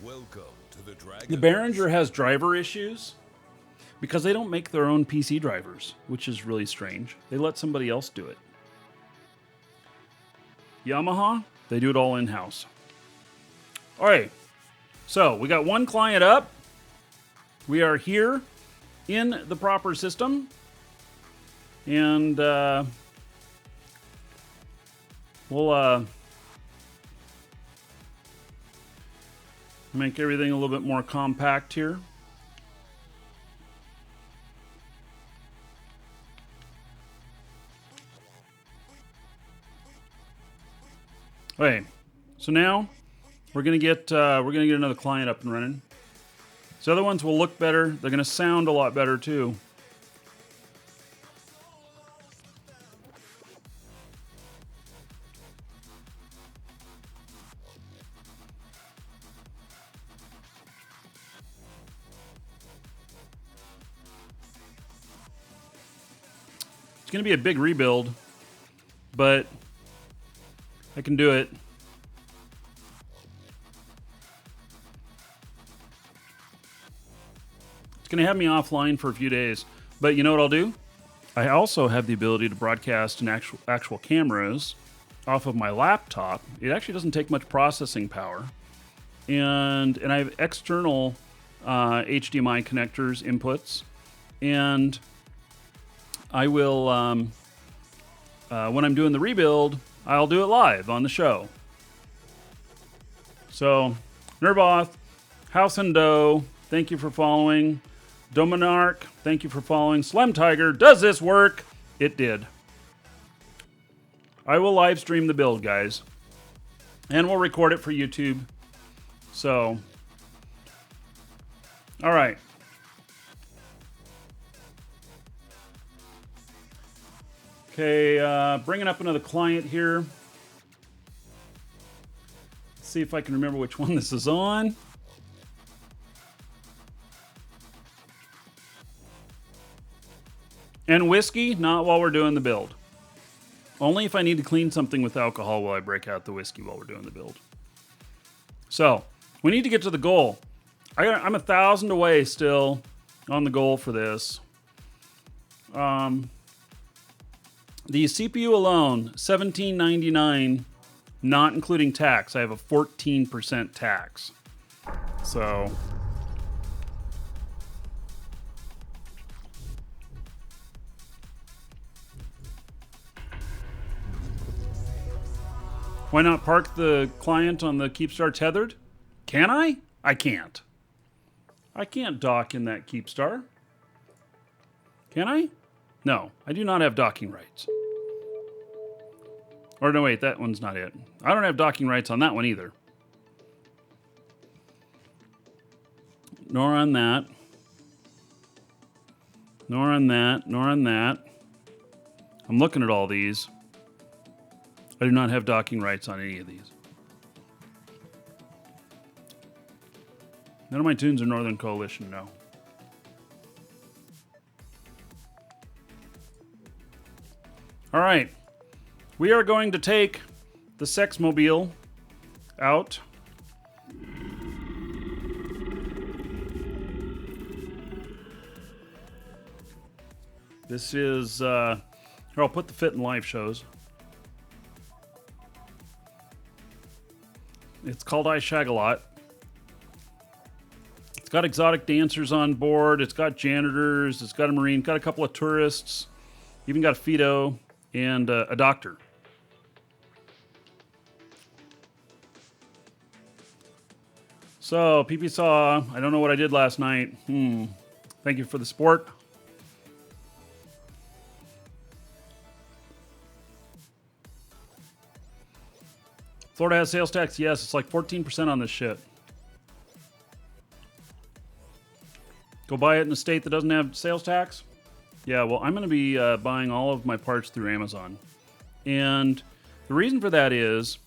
Welcome to the Dragon. The Behringer has driver issues because they don't make their own PC drivers, which is really strange. They let somebody else do it. Yamaha, they do it all in-house. All right. So we got one client up. We are here in the proper system. And we'll make everything a little bit more compact here. Okay, so now we're gonna get another client up and running. So other ones will look better. They're gonna sound a lot better too. It's gonna be a big rebuild, but I can do it. It's going to have me offline for a few days, but you know what I'll do? I also have the ability to broadcast in actual cameras off of my laptop. It actually doesn't take much processing power, and I have external HDMI connectors inputs, and I will when I'm doing the rebuild, I'll do it live on the show. So, Nerboth, House and Doe, thank you for following. Dominarch, thank you for following. Slim Tiger, does this work? It did. I will live stream the build, guys. And we'll record it for YouTube. So, all right. Okay, bringing up another client here. Let's see if I can remember which one this is on. And whiskey, not while we're doing the build. Only if I need to clean something with alcohol will I break out the whiskey while we're doing the build. So, we need to get to the goal. I'm 1,000 away still on the goal for this. The CPU alone, $17.99, not including tax. I have a 14% tax. So, Why not park the client on the Keepstar tethered? Can I? I can't. I can't dock in that Keepstar. Can I? No, I do not have docking rights. Or no, wait, that one's not it. I don't have docking rights on that one either. Nor on that. Nor on that. Nor on that. I'm looking at all these. I do not have docking rights on any of these. None of my tunes are Northern Coalition, no. All right. We are going to take the Sexmobile out. This is, here, I'll put the fit in live shows. It's called I Shag a Lot. It's got exotic dancers on board. It's got janitors. It's got a marine. It's got a couple of tourists. Even got a Fido and a doctor. So, PP Saw, I don't know what I did last night. Thank you for the support. Florida has sales tax? Yes, it's like 14% on this shit. Go buy it in a state that doesn't have sales tax? Yeah, well, I'm going to be buying all of my parts through Amazon. And the reason for that is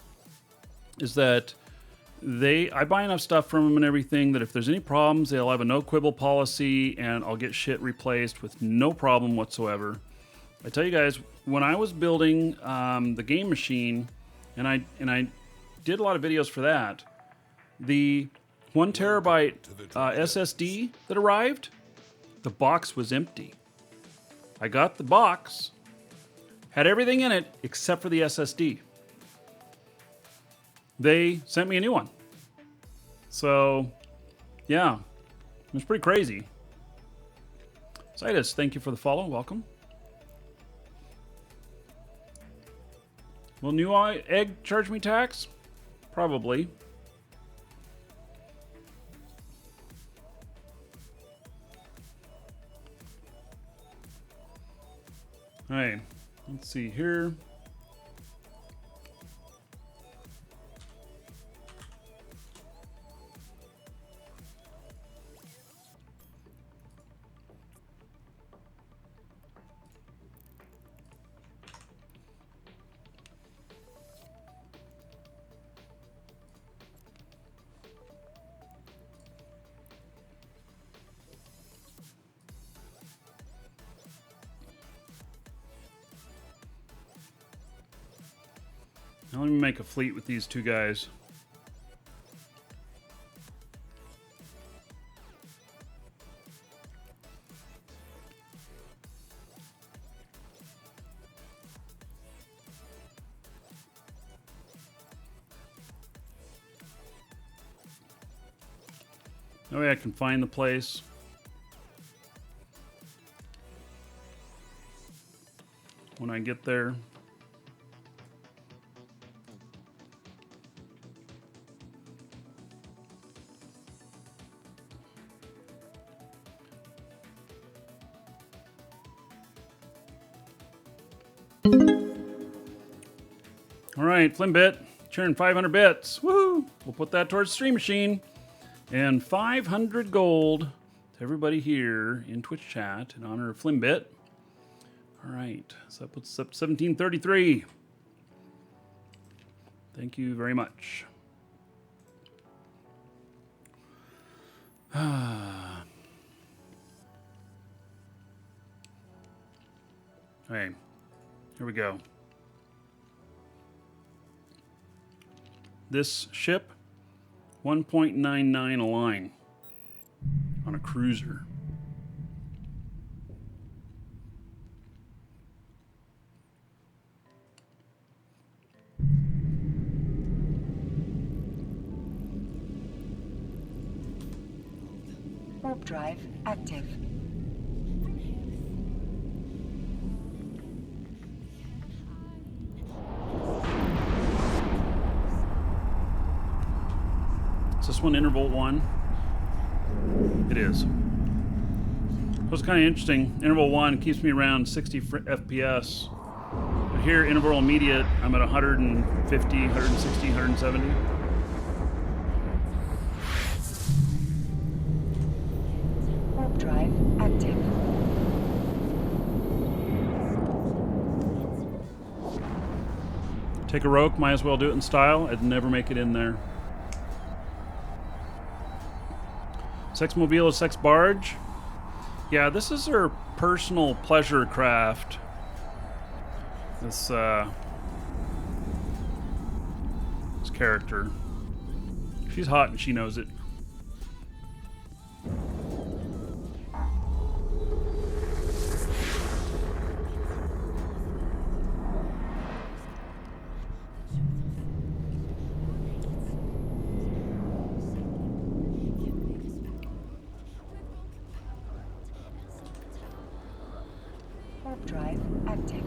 that I buy enough stuff from them and everything that if there's any problems, they'll have a no quibble policy and I'll get shit replaced with no problem whatsoever. I tell you guys, when I was building the game machine, and I did a lot of videos for that, the 1 terabyte SSD that arrived, the box was empty. I got the box, had everything in it except for the SSD. They sent me a new one. So, yeah, it was pretty crazy. Citus, thank you for the follow. Welcome. Will new egg charge me tax? Probably. All right, let's see here. Now let me make a fleet with these two guys. That way I can find the place. When I get there. All right, Flimbit, churn 500 bits. Woohoo! We'll put that towards Stream Machine. And 500 gold to everybody here in Twitch chat in honor of Flimbit. All right, so that puts us up to 1733. Thank you very much. Okay, here we go. This ship, 1.99 a line on a cruiser. Warp drive active. this one interval 1? It is. So it's kind of interesting. Interval 1 keeps me around 60 FPS. But here, interval immediate, I'm at 150, 160, 170. Warp drive active. Take a roke, might as well do it in style. I'd never make it in there. Sexmobile is sex barge. Yeah, this is her personal pleasure craft. This character. She's hot and she knows it. Warp drive active.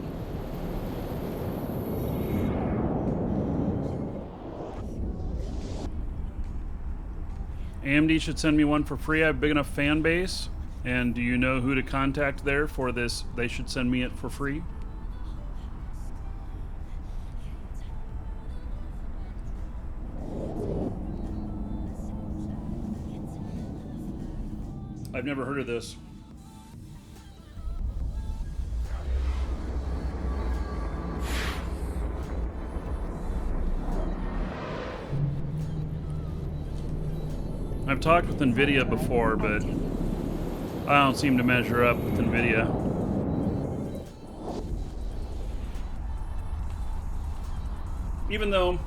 AMD should send me one for free. I have a big enough fan base. And do you know who to contact there for this? They should send me it for free. I've never heard of this. I've talked with NVIDIA before, but I don't seem to measure up with NVIDIA. Even though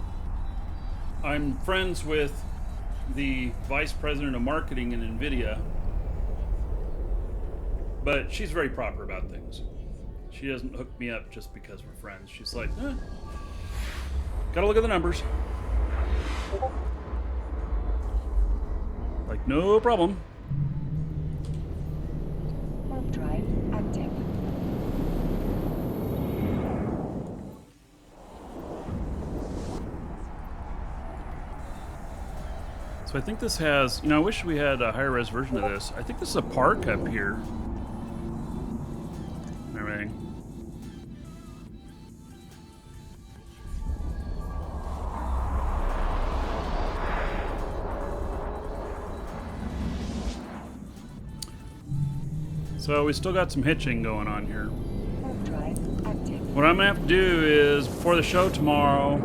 I'm friends with the vice president of marketing in NVIDIA, but she's very proper about things. She doesn't hook me up just because we're friends. She's like, gotta look at the numbers. Like, no problem. Warp drive active. So I think this has, I wish we had a higher res version of this. I think this is a park up here. And everything. So we still got some hitching going on here. Warp drive active. What I'm gonna have to do is, before the show tomorrow,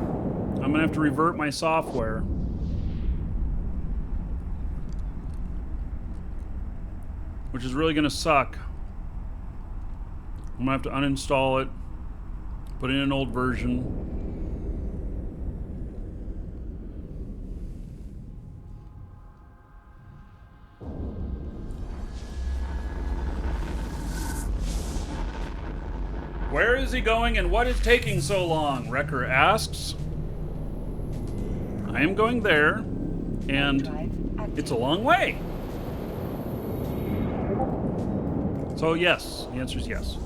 I'm gonna have to revert my software. Which is really gonna suck. I'm gonna have to uninstall it, put in an old version. Where is he going and what is taking so long? Wrecker asks. I am going there, and it's a long way. So yes, the answer is yes.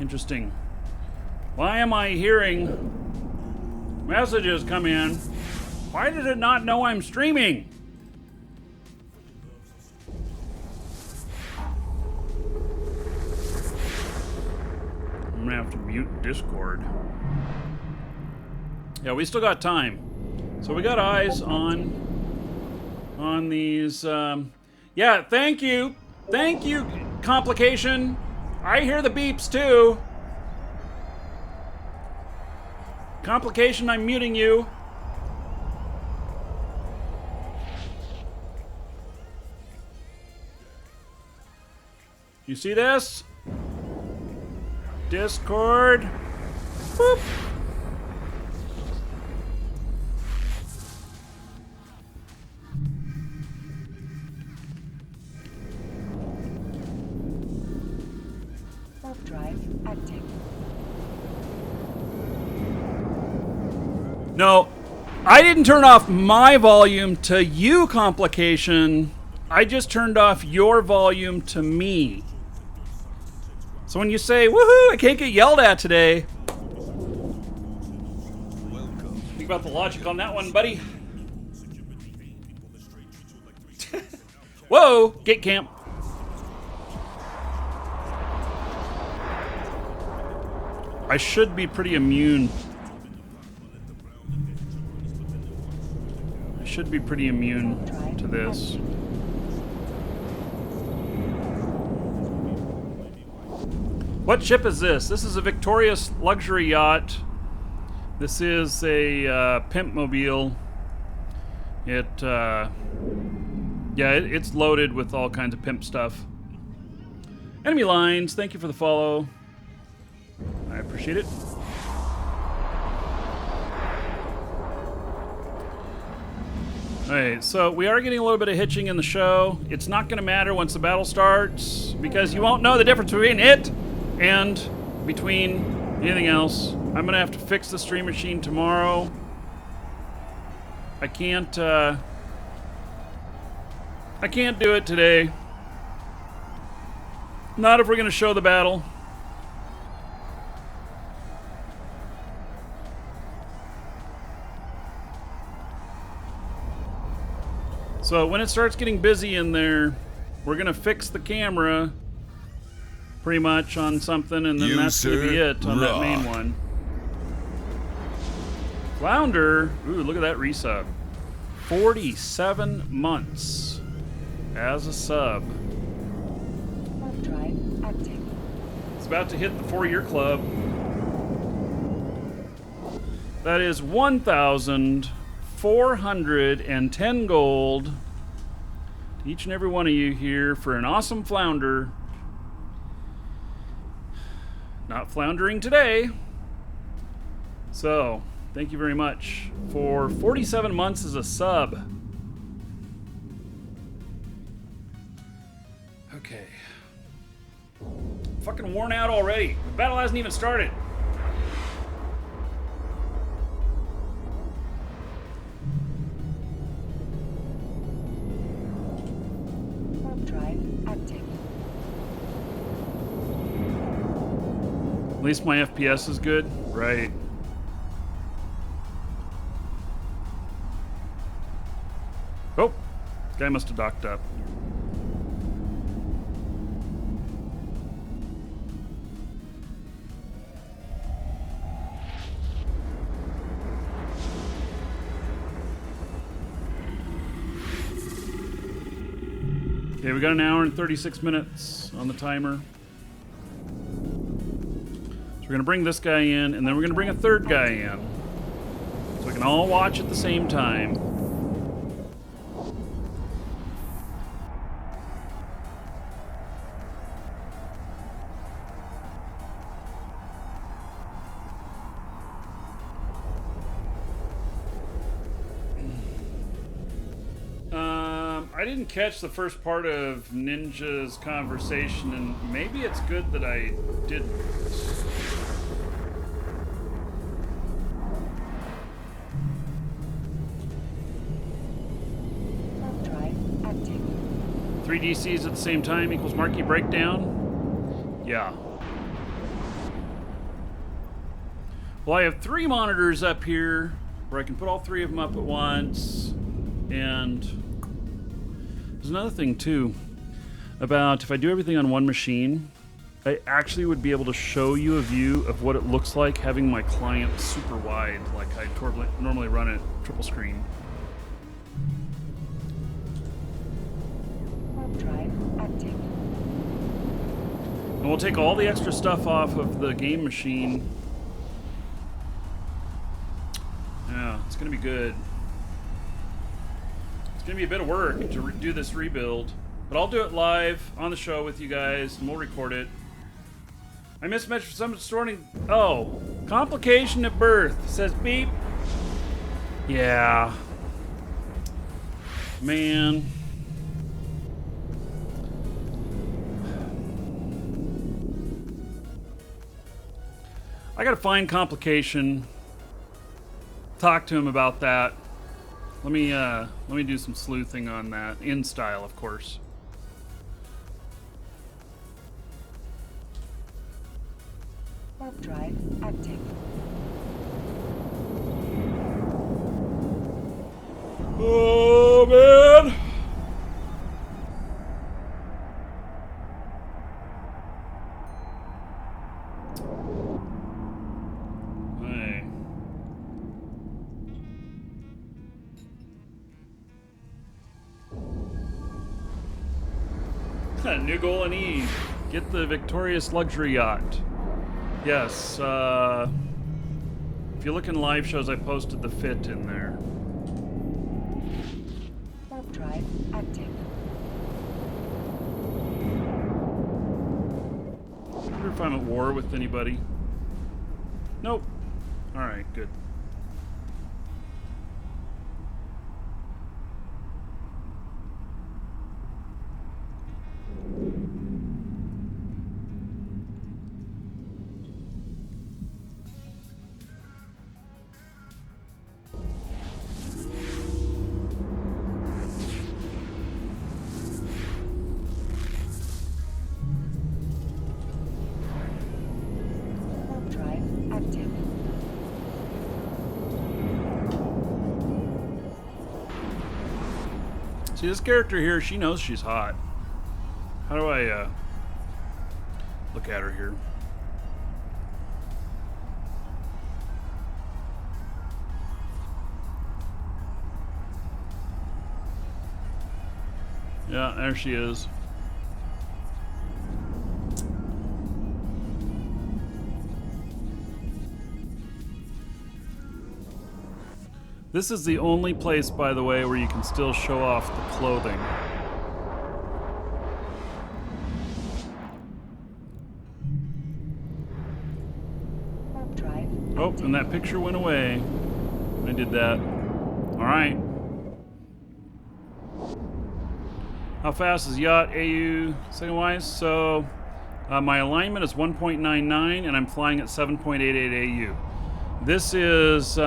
Interesting. Why am I hearing messages come in? Why does it not know I'm streaming? I'm gonna have to mute Discord. Yeah, we still got time. So we got eyes on these. Yeah, thank you. Thank you, Complication. I hear the beeps too. Complication, I'm muting you. You see this? Discord. Boop. Warp drive active. No, I didn't turn off my volume to you, Complication. I just turned off your volume to me. So when you say, woohoo, I can't get yelled at today, Think about the logic on that one, buddy. Whoa! Gate camp. I should be pretty immune. I should be pretty immune to this. What ship is this? This is a Victorious luxury yacht. This is a pimp mobile. It's loaded with all kinds of pimp stuff. Enemy lines, thank you for the follow. I appreciate it. Alright, so we are getting a little bit of hitching in the show. It's not going to matter once the battle starts, because you won't know the difference between it and between anything else. I'm going to have to fix the stream machine tomorrow. I can't do it today. Not if we're going to show the battle. So when it starts getting busy in there, we're going to fix the camera pretty much on something, and then You, that's going to be sir, it on that main rock. one. Flounder, ooh, look at that resub. 47 months as a sub. Warp drive active. It's about to hit the 4-year club. That is 1,410 gold to each and every one of you here for an awesome flounder. Not floundering today. So, thank you very much for 47 months as a sub. Okay. Fucking worn out already. The battle hasn't even started. Warp drive active. At least my FPS is good. Right. Oh, this guy must have docked up. Okay, we got an hour and 36 minutes on the timer. So we're going to bring this guy in, and then we're going to bring a third guy in. So we can all watch at the same time. I didn't catch the first part of Ninja's conversation, and maybe it's good that I didn't. Warp drive active. 3 DCs at the same time equals Markee breakdown? Yeah. Well, I have 3 monitors up here where I can put all 3 of them up at once, and there's another thing too about if I do everything on one machine, I actually would be able to show you a view of what it looks like having my client super wide, like I normally run it triple screen. Warp drive active. And we'll take all the extra stuff off of the game machine. Yeah, it's gonna be good. It's gonna be a bit of work to do this rebuild, but I'll do it live on the show with you guys, and we'll record it. I mismatched for some distorting. Oh, complication at birth says beep. Yeah, man. I gotta find complication. Talk to him about that. Let me do some sleuthing on that, in style, of course. Warp drive active. Hey. New goal in E. Get the victorious luxury yacht. Yes, if you look in live shows, I posted the fit in there. Warp drive active. I wonder if I'm at war with anybody. Nope. Alright, good. Warp drive active. See, this character here, she knows she's hot. How do I, look at her here? Yeah, there she is. This is the only place, by the way, where you can still show off the clothing. Warp drive. Oh, and that picture went away when I did that. Alright. How fast is yacht AU second-wise? So, my alignment is 1.99, and I'm flying at 7.88 AU. This is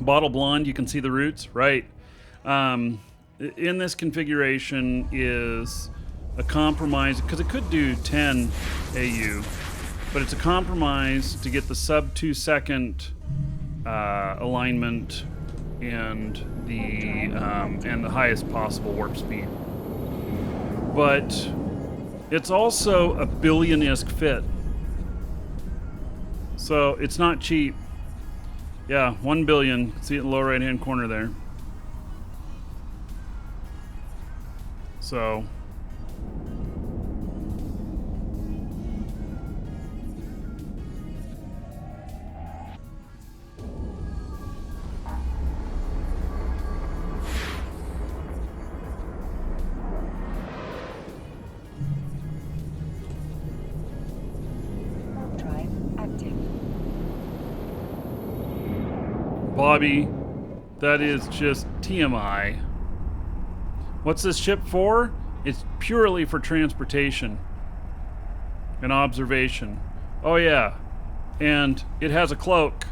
bottle blonde. You can see the roots, right? In this configuration is a compromise, because it could do 10 AU, but it's a compromise to get the sub 2 second alignment and the highest possible warp speed. But it's also a billion-esque fit, so it's not cheap. Yeah, 1 billion. See it in the lower right-hand corner there. So Warp drive active. Bobby, that is just TMI. What's this ship for? It's purely for transportation and observation. Oh yeah, and it has a cloak.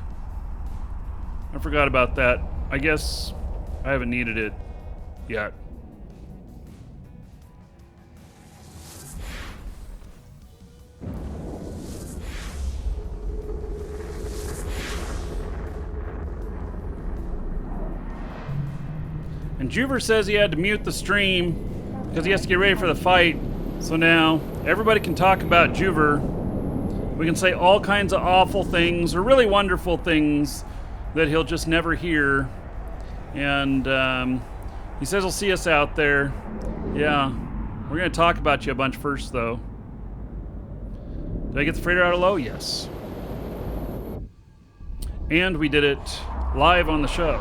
I forgot about that. I guess I haven't needed it yet. And Juver says he had to mute the stream because he has to get ready for the fight. So now everybody can talk about Juver. We can say all kinds of awful things or really wonderful things that he'll just never hear. And he says he'll see us out there. Yeah, we're going to talk about you a bunch first, though. Did I get the freighter out of low? Yes. And we did it live on the show.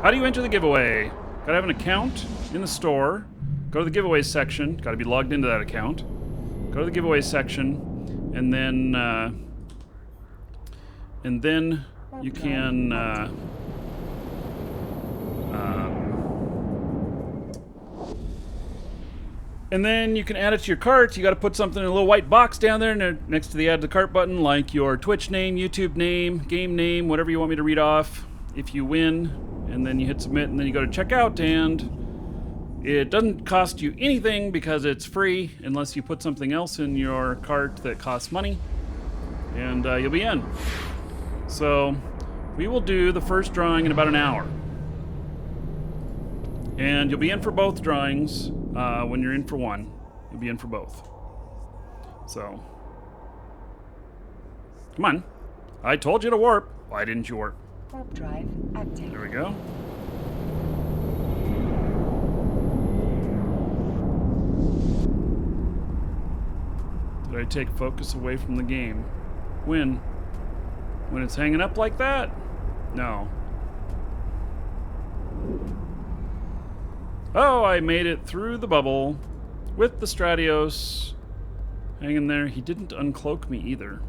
How do you enter the giveaway? Gotta have an account in the store. Go to the giveaways section. Gotta be logged into that account. Go to the giveaways section, and then you can and then you can add it to your cart. You got to put something in a little white box down there next to the add to cart button, like your Twitch name, YouTube name, game name, whatever you want me to read off. If you win, and then you hit submit, and then you go to checkout, and it doesn't cost you anything because it's free unless you put something else in your cart that costs money, and you'll be in. So we will do the first drawing in about an hour, and you'll be in for both drawings. When you're in for one, you'll be in for both. So Come on. I told you to warp. Why didn't you warp? Warp drive active. There we go. Did I take focus away from the game? When? When it's hanging up like that? No. Oh, I made it through the bubble with the Stratios hanging there. He didn't uncloak me either.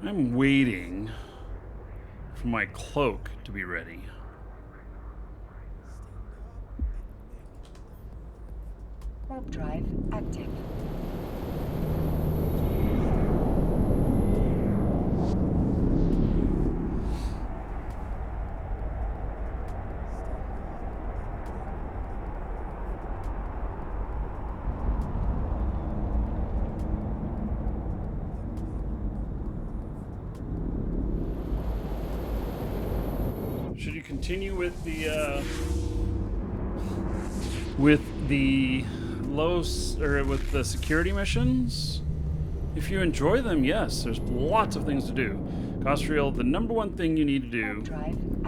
I'm waiting for my cloak to be ready. Warp drive active. Should you continue with the with the security missions? If you enjoy them, yes, there's lots of things to do. Costriel, the number one thing you need to do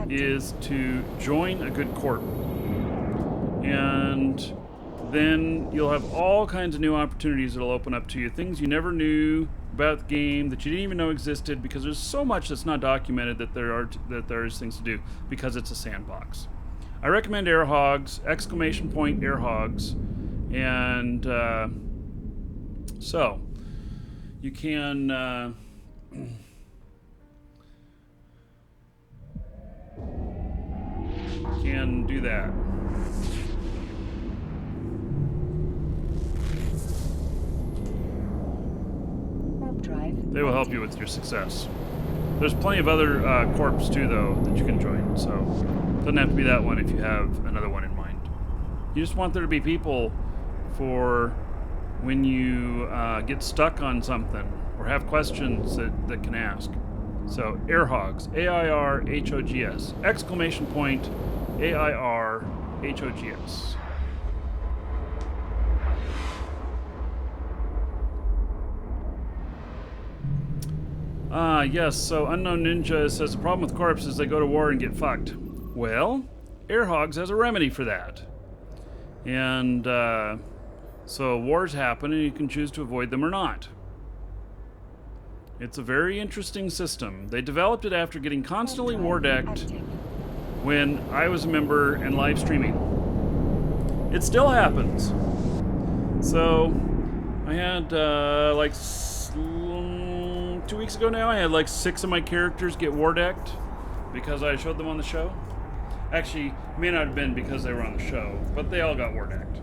is to join a good corp. And then you'll have all kinds of new opportunities that'll open up to you. Things you never knew about the game that you didn't even know existed, because there's so much that's not documented that there's things to do because it's a sandbox. I recommend air hogs, ! Air hogs, and so you can do that. They will help you with your success. There's plenty of other corps too, though, that you can join, so it doesn't have to be that one if you have another one in mind. You just want there to be people for when you get stuck on something or have questions that can ask. So, airhogs, AIRHOGS, ! AIRHOGS. Yes, so Unknown Ninja says the problem with corpses is they go to war and get fucked. Well, Airhogs has a remedy for that. And so wars happen and you can choose to avoid them or not. It's a very interesting system. They developed it after getting constantly war decked when I was a member and live streaming. It still happens. So I had 2 weeks ago now, I had like 6 of my characters get war decked because I showed them on the show. Actually, it may not have been because they were on the show, but they all got war decked.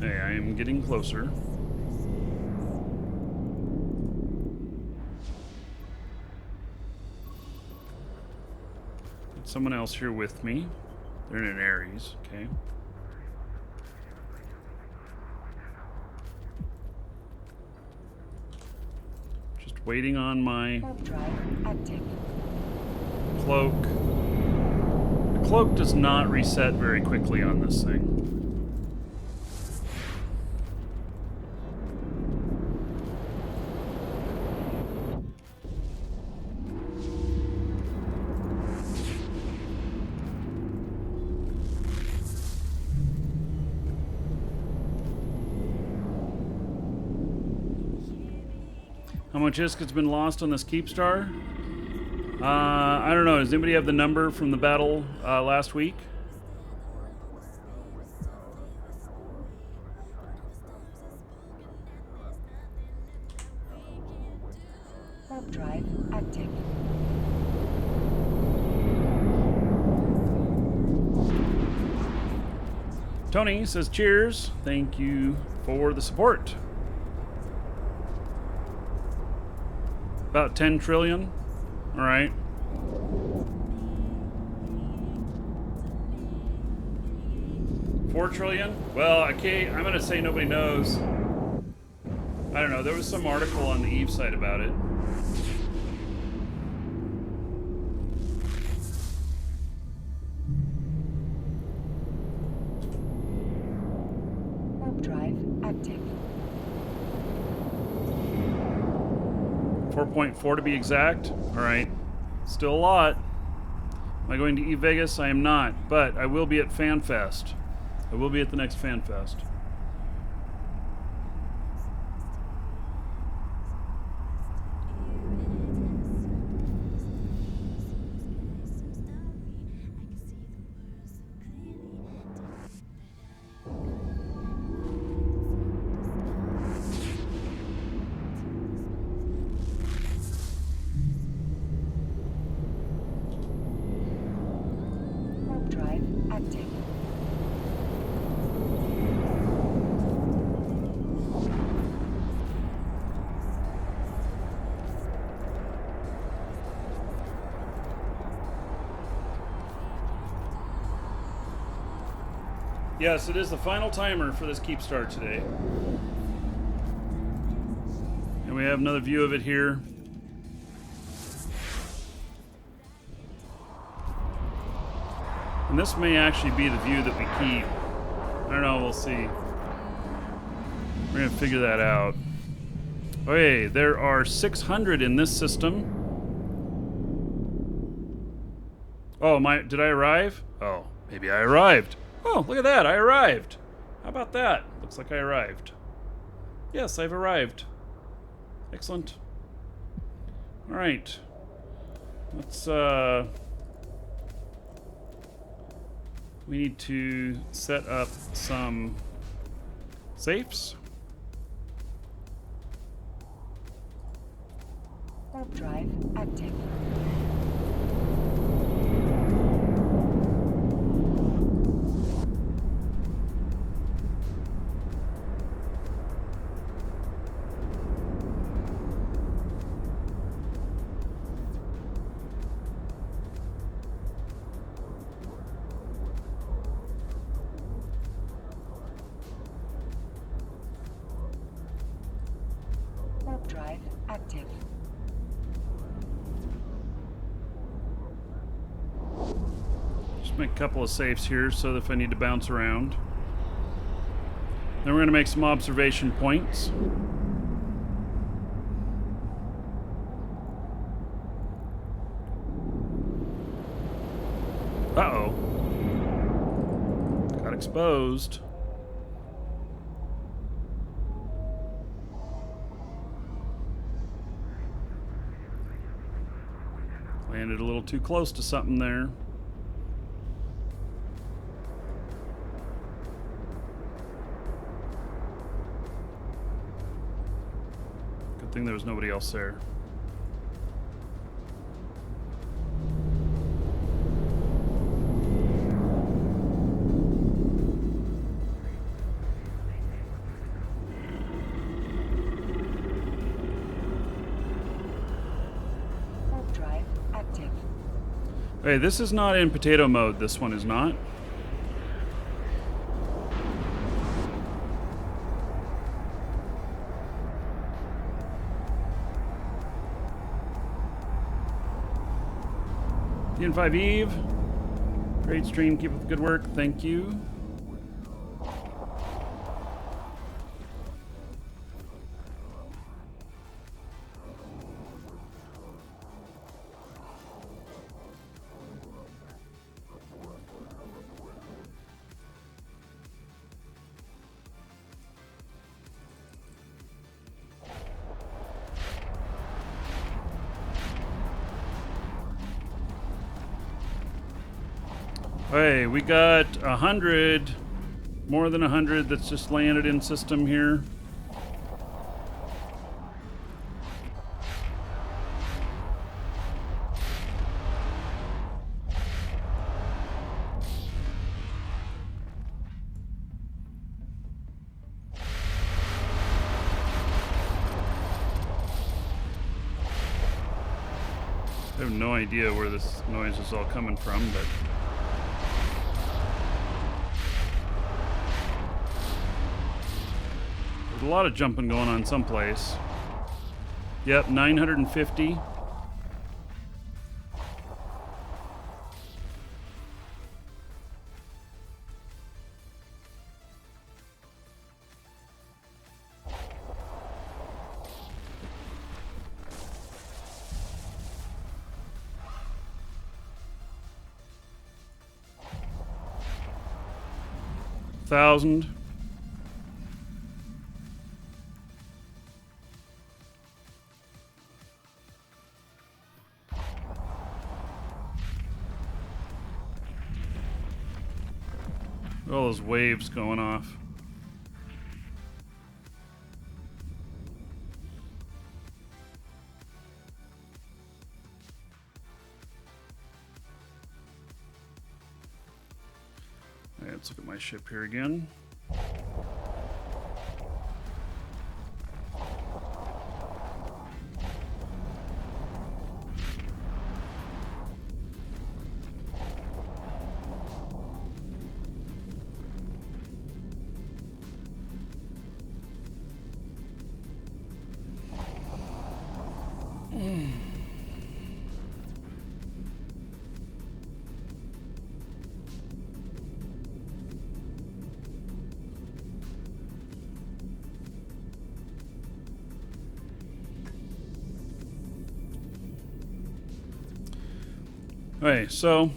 Hey, I am getting closer. Got someone else here with me. They're in an Aries, okay. Just waiting on my cloak. The cloak does not reset very quickly on this thing. How much ISK has been lost on this Keepstar? I don't know. Does anybody have the number from the battle last week? Warp drive active. Tony says cheers. Thank you for the support. About 10 trillion. All right. $4 trillion? Well, okay, I'm gonna say nobody knows. I don't know. There was some article on the Eve site about it. Warp drive active. 4.4 to be exact. All right. Still a lot. Am I going to Eve Vegas? I am not, but I will be at FanFest. I will be at the next FanFest. Warp drive active. Yes, it is the final timer for this Keepstar today. And we have another view of it here. And this may actually be the view that we keep. I don't know, we'll see. We're gonna figure that out. Okay, there are 600 in this system. Oh, did I arrive? Oh, maybe I arrived. Oh, look at that, I arrived. How about that? Looks like I arrived. Yes, I've arrived. Excellent. All right. Let's, we need to set up some safes. Warp drive active. Warp drive active. Just make a couple of safes here so that if I need to bounce around. Then we're going to make some observation points. Uh-oh. Got exposed. Landed a little too close to something there. Good thing there was nobody else there. Warp drive active. Hey, this is not in potato mode. This one is not. DN5 Eve. Great stream. Keep up the good work. Thank you. Hey, we got 100, more than 100 that's just landed in system here. I have no idea where this noise is all coming from, but there's a lot of jumping going on someplace. Yep, 950. Thousand. All those waves going off. Alright, let's look at my ship here again. Okay, so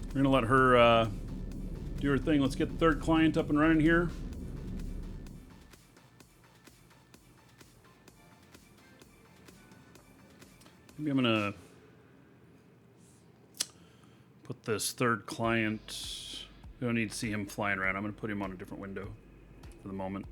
we're gonna let her do her thing. Let's get the third client up and running here. Maybe I'm gonna put this third client. We don't need to see him flying around. I'm gonna put him on a different window for the moment.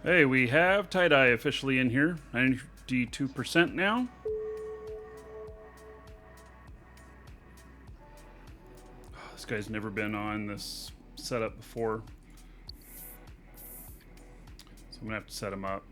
Hey, we have tie-dye officially in here. 92% now. Oh, this guy's never been on this setup before. So I'm gonna have to set him up.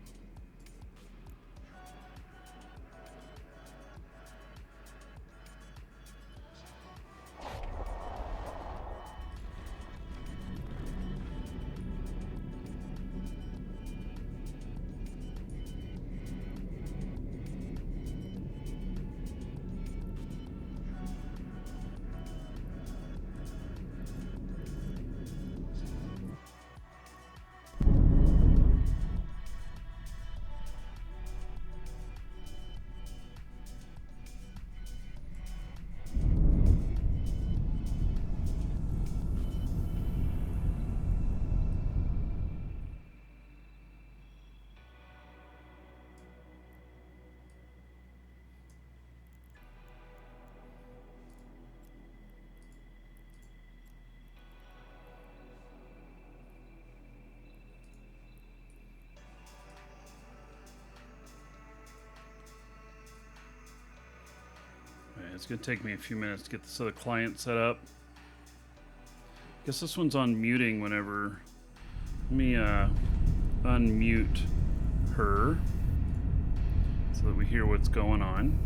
It's going to take me a few minutes to get this other client set up. Guess this one's on muting whenever. Let me unmute her so that we hear what's going on.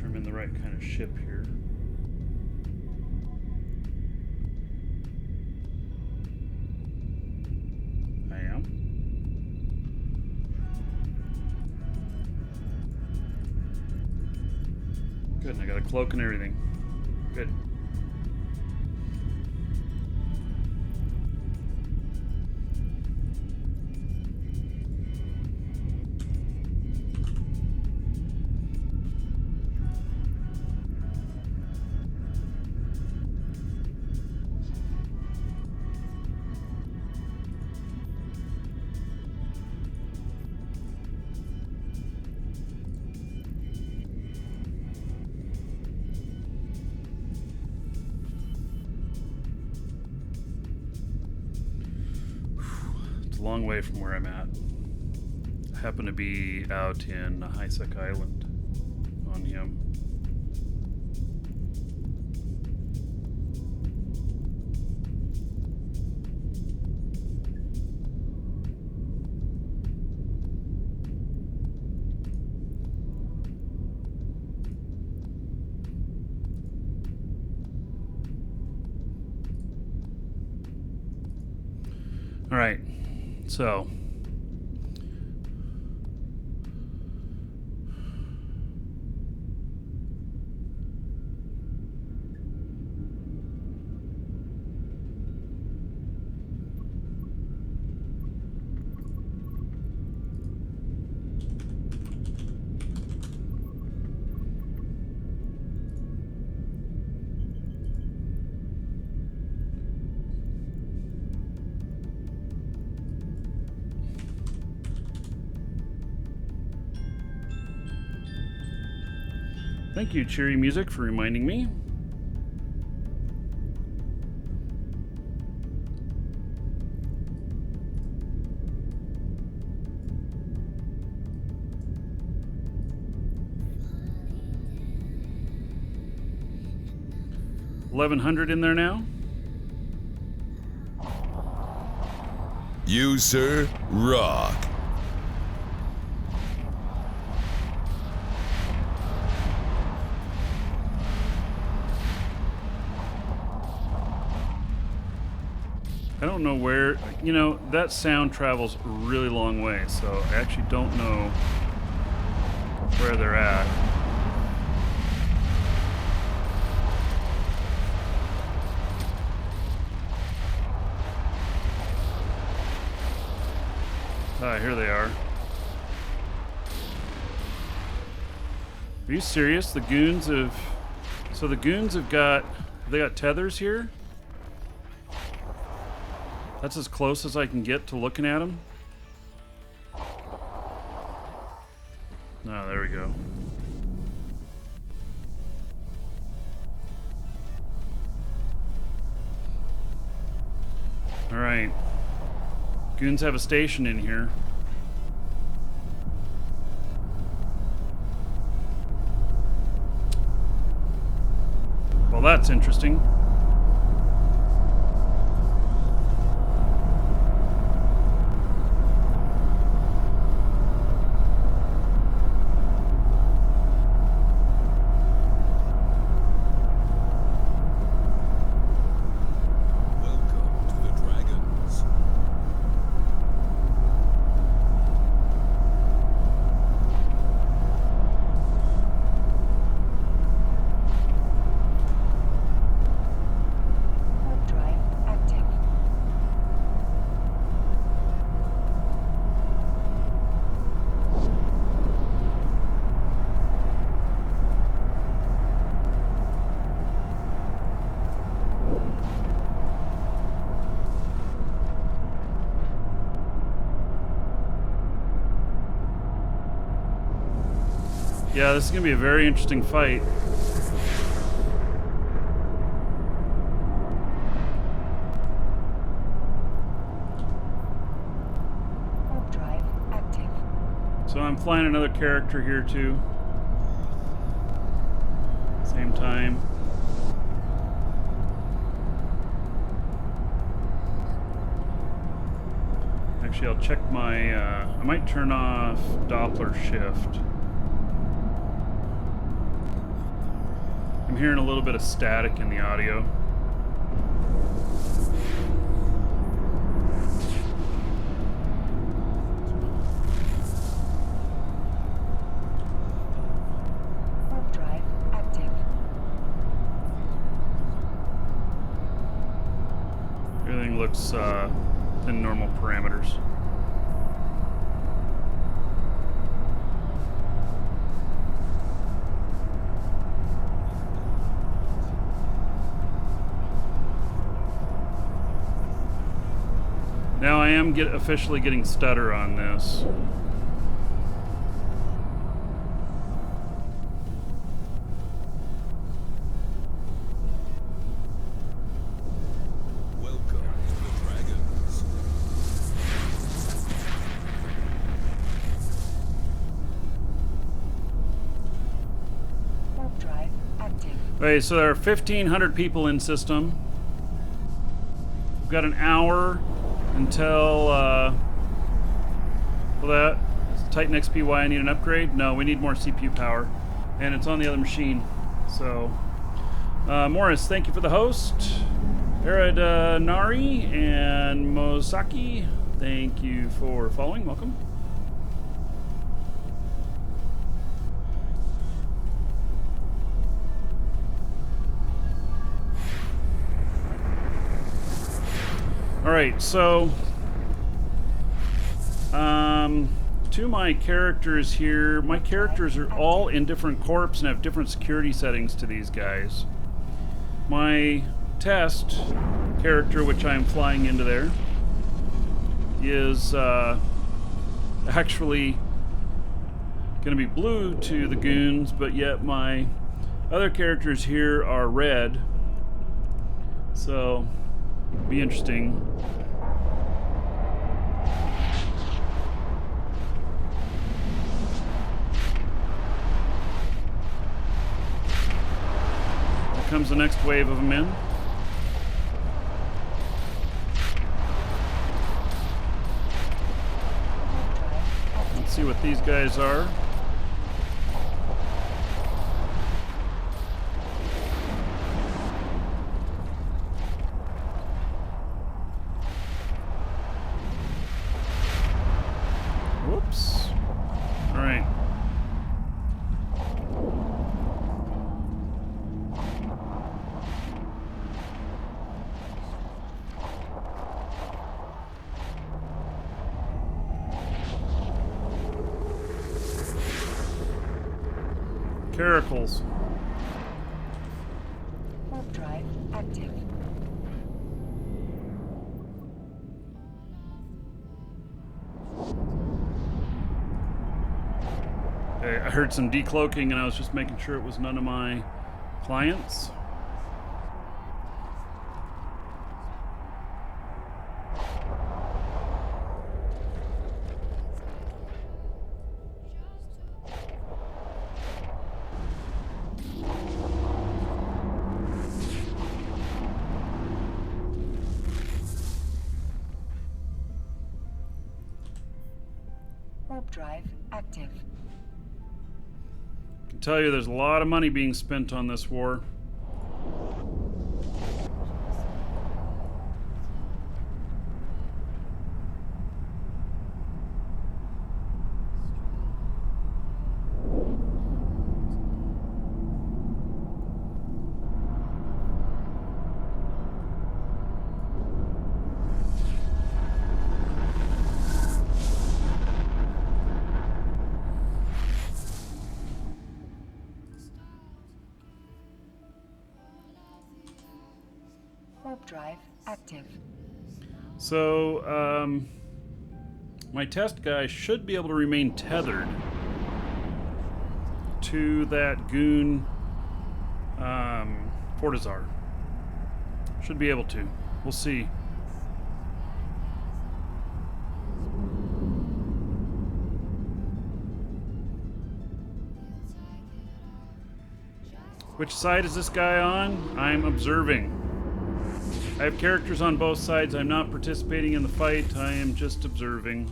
I'm in the right kind of ship here. I am. Good, and I got a cloak and everything. Good. It's a long way from where I'm at. I happen to be out in Highsec Island on him. All right, so thank you, Cheery Music, for reminding me. $1,100 in there now. You, sir, rock. I don't know where, you know, that sound travels a really long way, so I actually don't know where they're at. Ah, here they are. Are you serious? The goons have... So the goons have got tethers here? That's as close as I can get to looking at them. Oh, there we go. All right. Goons have a station in here. Well, that's interesting. Yeah, this is going to be a very interesting fight. Warp drive active. So I'm flying another character here too. Same time. Actually, I'll check my, I might turn off Doppler shift. I'm hearing a little bit of static in the audio. Warp drive active. looks than normal parameters. Now I am officially getting stutter on this. Welcome to the Dragons. Warp drive active. Okay, so there are 1,500 people in system. We've got an hour until that. Titan XPY, I need an upgrade? No, we need more CPU power. And it's on the other machine. So, Morris, thank you for the host. Nari and Mosaki, thank you for following. Welcome. Alright, so to my characters here, my characters are all in different corps and have different security settings to these guys. My test character, which I'm flying into there, is actually going to be blue to the goons, but yet my other characters here are red. So, be interesting. Here comes the next wave of them in. Let's see what these guys are. Whoops. All right. Caracals. Warp drive active. Okay, I heard some decloaking and I was just making sure it was none of my clients. Warp drive active. I can tell you there's a lot of money being spent on this war. Warp drive active. So, my test guy should be able to remain tethered to that goon Fortizar. Should be able to. We'll see. Which side is this guy on? I'm observing. I have characters on both sides. I'm not participating in the fight. I am just observing.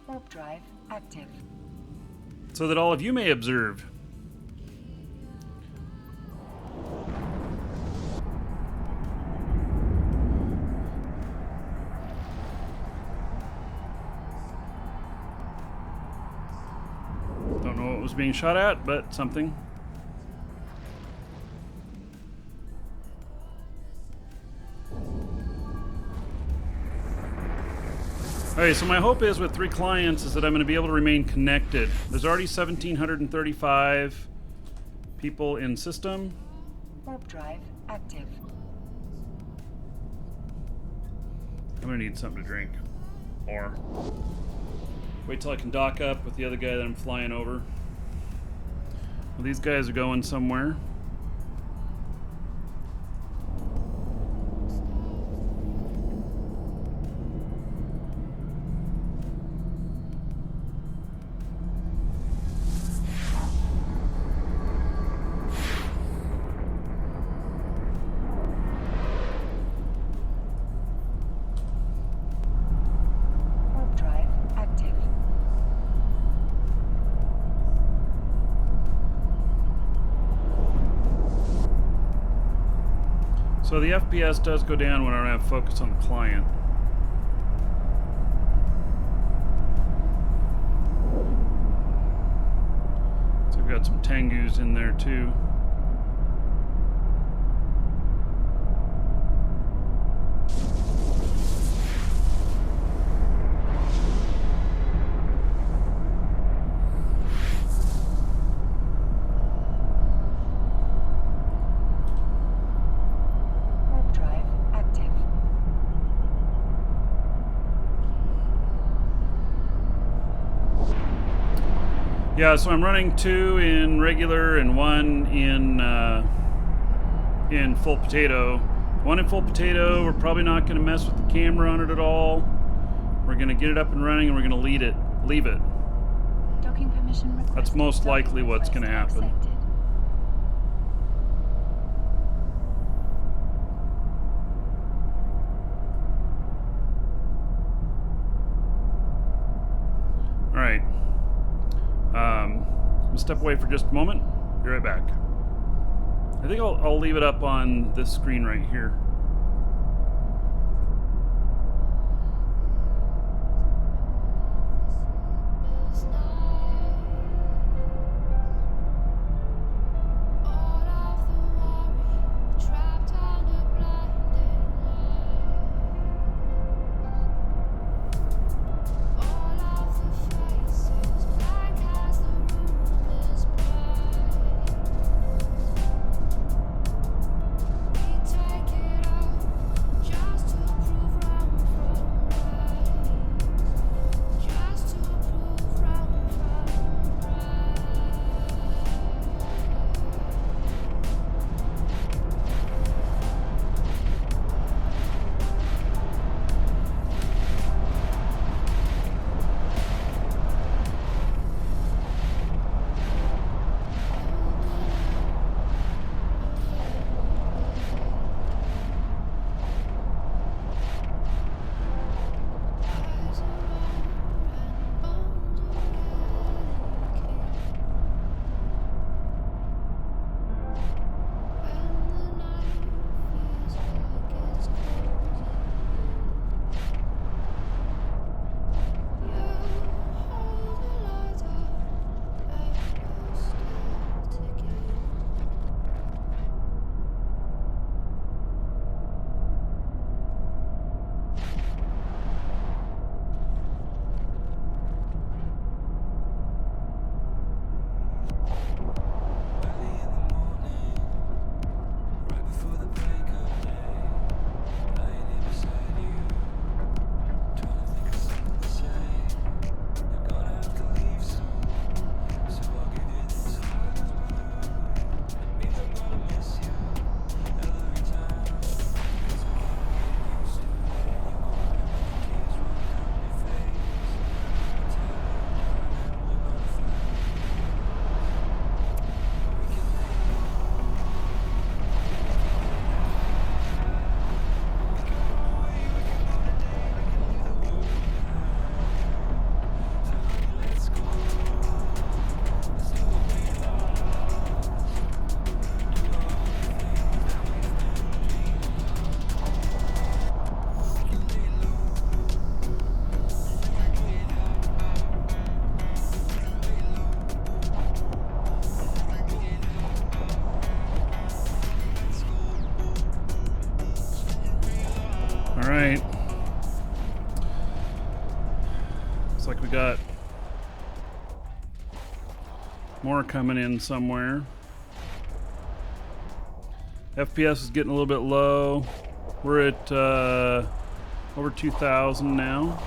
Warp drive active. So that all of you may observe. Don't know what was being shot at, but something. Alright, so my hope is with 3 clients is that I'm going to be able to remain connected. There's already 1,735 people in system. Warp drive active. I'm going to need something to drink. Or wait till I can dock up with the other guy that I'm flying over. Well, these guys are going somewhere. Warp drive active. So the FPS does go down when I don't have focus on the client. So we've got some Tengus in there too. Warp drive active. Yeah, so I'm running 2 in regular and 1 in full potato. 1 in full potato, we're probably not going to mess with the camera on it at all. We're going to get it up and running and we're going to leave it. Docking permission requested. That's most Docking likely what's going to request happen. accepted. All right. I'm gonna step away for just a moment. Be right back. I think I'll leave it up on this screen right here. More coming in somewhere. FPS is getting a little bit low. We're at over 2,000 now.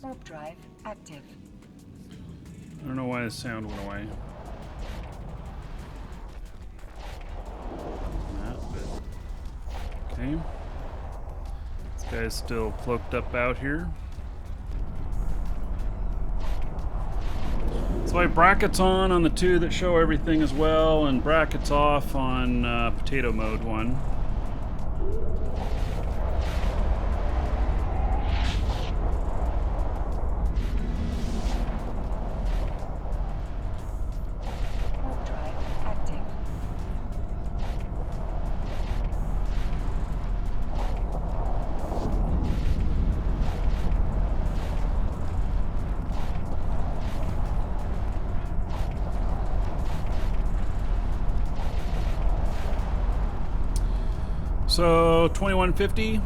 Warp drive active. I don't know why the sound went away. Okay. This guy's still cloaked up out here. So I have brackets on the two that show everything as well, and brackets off on potato mode one. Warp drive active. So 2150.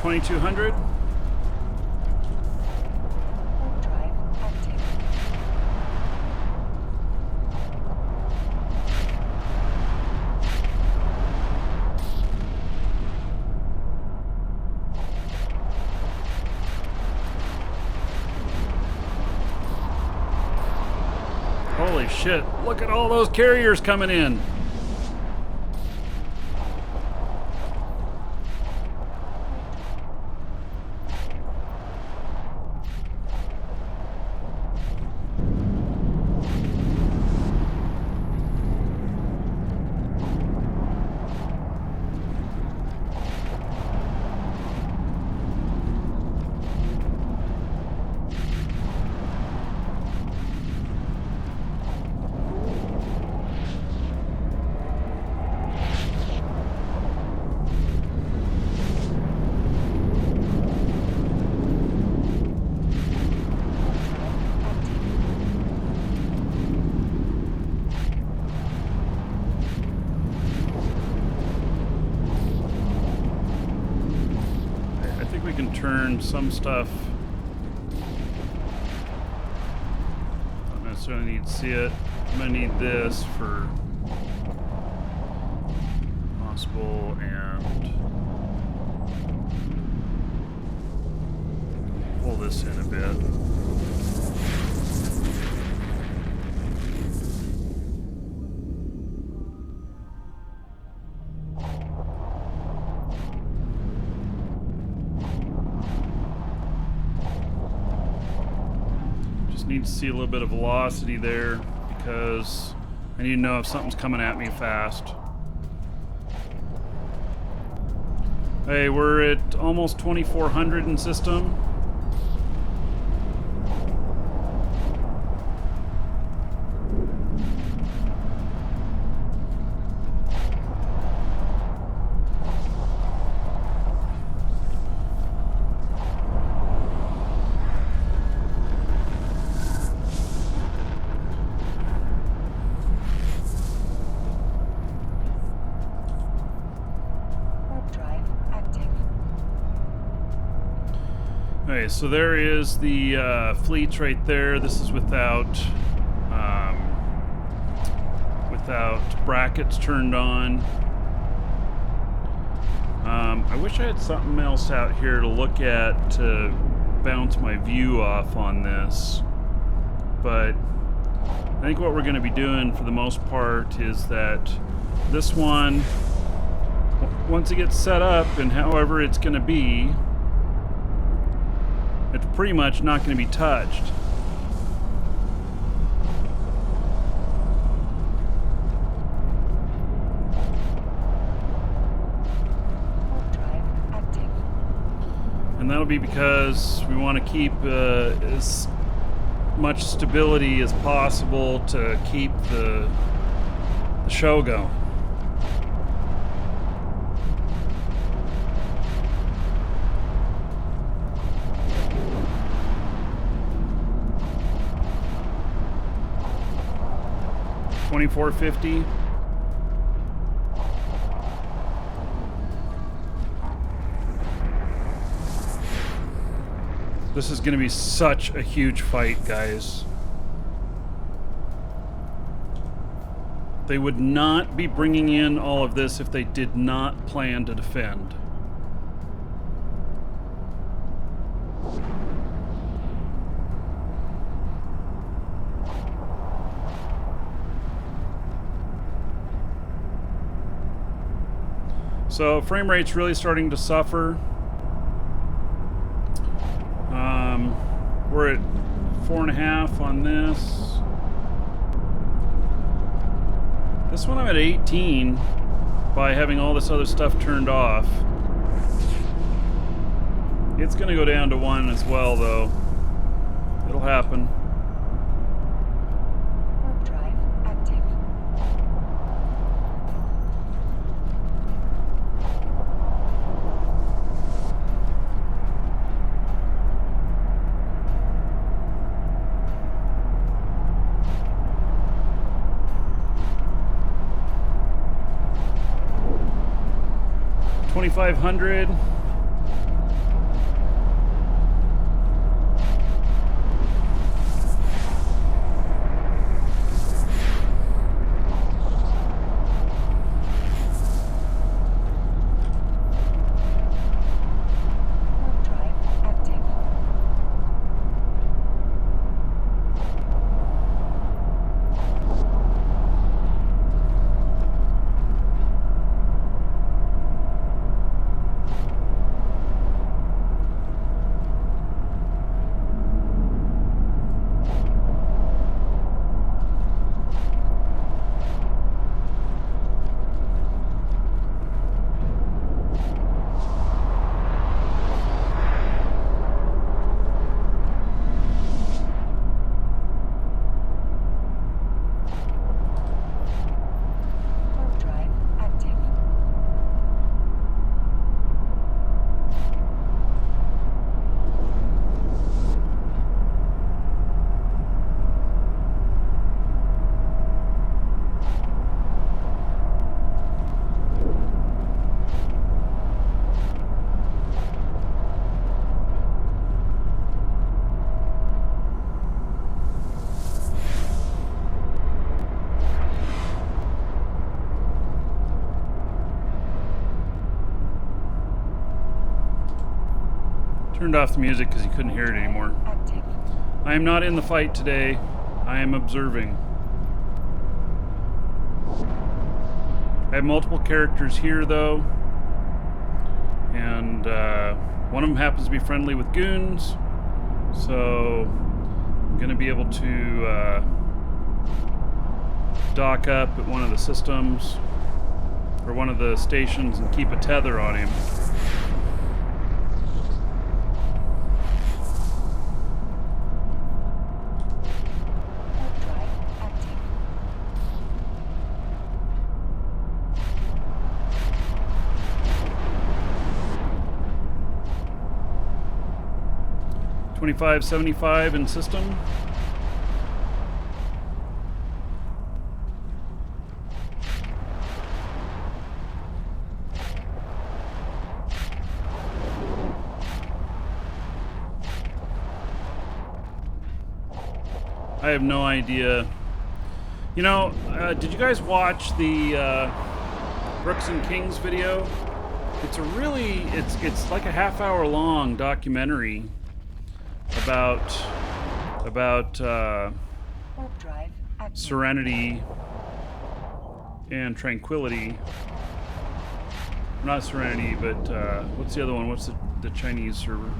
$2,200. Warp drive active. Holy shit, look at all those carriers coming in. I think we can turn some stuff. Don't necessarily need to see it. I'm gonna need this for possible and pull this in a bit. Just need to see a little bit of velocity there because I need to know if something's coming at me fast. Hey, we're at almost 2,400 in system. Warp drive active. Okay, so there is the fleets right there. This is without brackets turned on. I wish I had something else out here to look at to bounce my view off on this, but I think what we're going to be doing for the most part is that this one, once it gets set up and however it's going to be, it's pretty much not going to be touched. Warp drive active. And that'll be because we want to keep as much stability as possible to keep the show going. $24.50. This is going to be such a huge fight, guys. They would not be bringing in all of this if they did not plan to defend. So frame rate's really starting to suffer. We're at 4.5 on this. This one I'm at 18 by having all this other stuff turned off. It's gonna go down to 1 as well though. It'll happen. Warp drive active. $2,500. Warp drive active. Warp drive active. Turned off the music because you couldn't hear it anymore. Active. I am not in the fight today. I am observing. I have multiple characters here though. And one of them happens to be friendly with goons. So I'm going to be able to dock up at one of the systems or one of the stations and keep a tether on him. Warp drive active. $25.75 in system. I have no idea. You know, did you guys watch the Brooks and King's video? It's a really, it's like a half-hour long documentary about Warp drive active. Serenity and Tranquility. Not Serenity, but what's the other one? What's the Chinese server?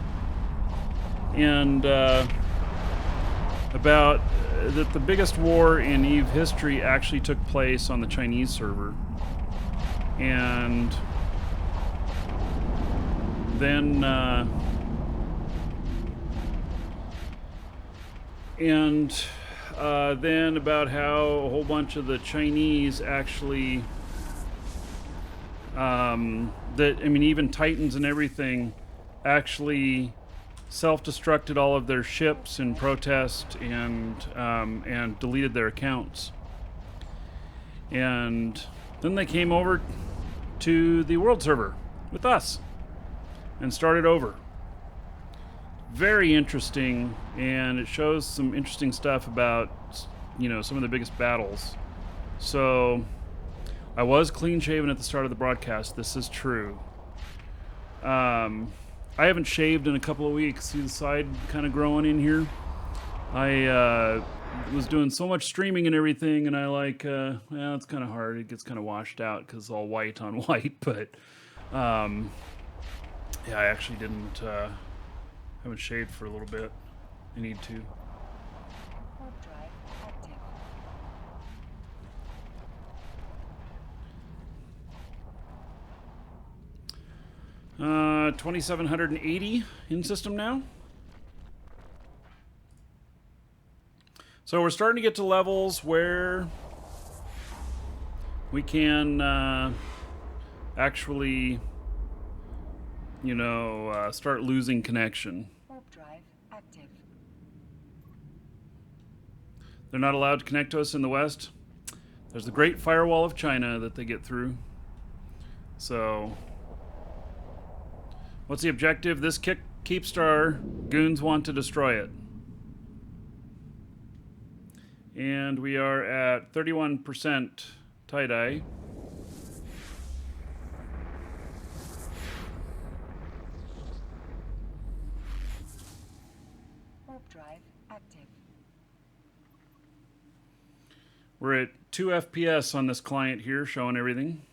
And about that the biggest war in EVE history actually took place on the Chinese server. And then then about how a whole bunch of the Chinese actually even Titans and everything actually self-destructed all of their ships in protest and deleted their accounts. And then they came over to the world server with us and started over. Very interesting, and it shows some interesting stuff about, you know, some of the biggest battles. So I was clean shaven at the start of the broadcast. This is true. I haven't shaved in a couple of weeks. See the side kind of growing in here? I was doing so much streaming and everything, and I well, it's kind of hard. It gets kind of washed out because it's all white on white. But yeah, I actually haven't shaved for a little bit. I need to. Warp drive active. 2780 in system now. So we're starting to get to levels where we can actually, you know, start losing connection. Warp drive active. They're not allowed to connect to us in the West. There's the Great Firewall of China that they get through. So what's the objective? This Keepstar, goons want to destroy it. And we are at 31% tie-dye. Warp drive active. We're at 2 FPS on this client here, showing everything.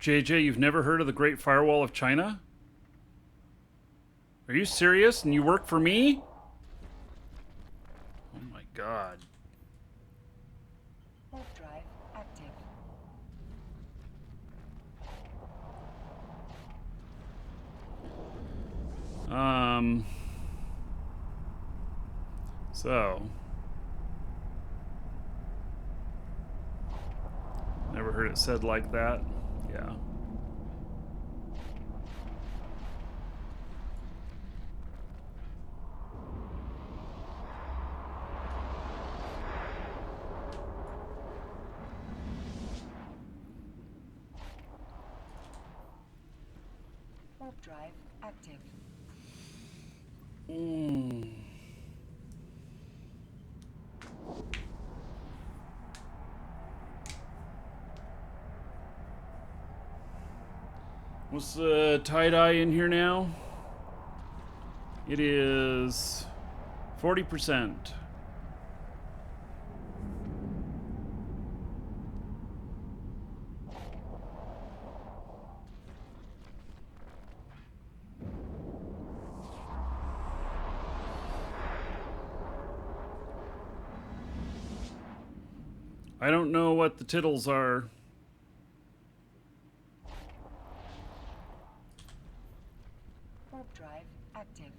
JJ, you've never heard of the Great Firewall of China? Are you serious? And you work for me? Oh my God. Warp drive active. So never heard it said like that. Yeah. Warp drive active. What's the tie-dye in here now? It is 40%. I don't know what the tittles are. Warp drive active.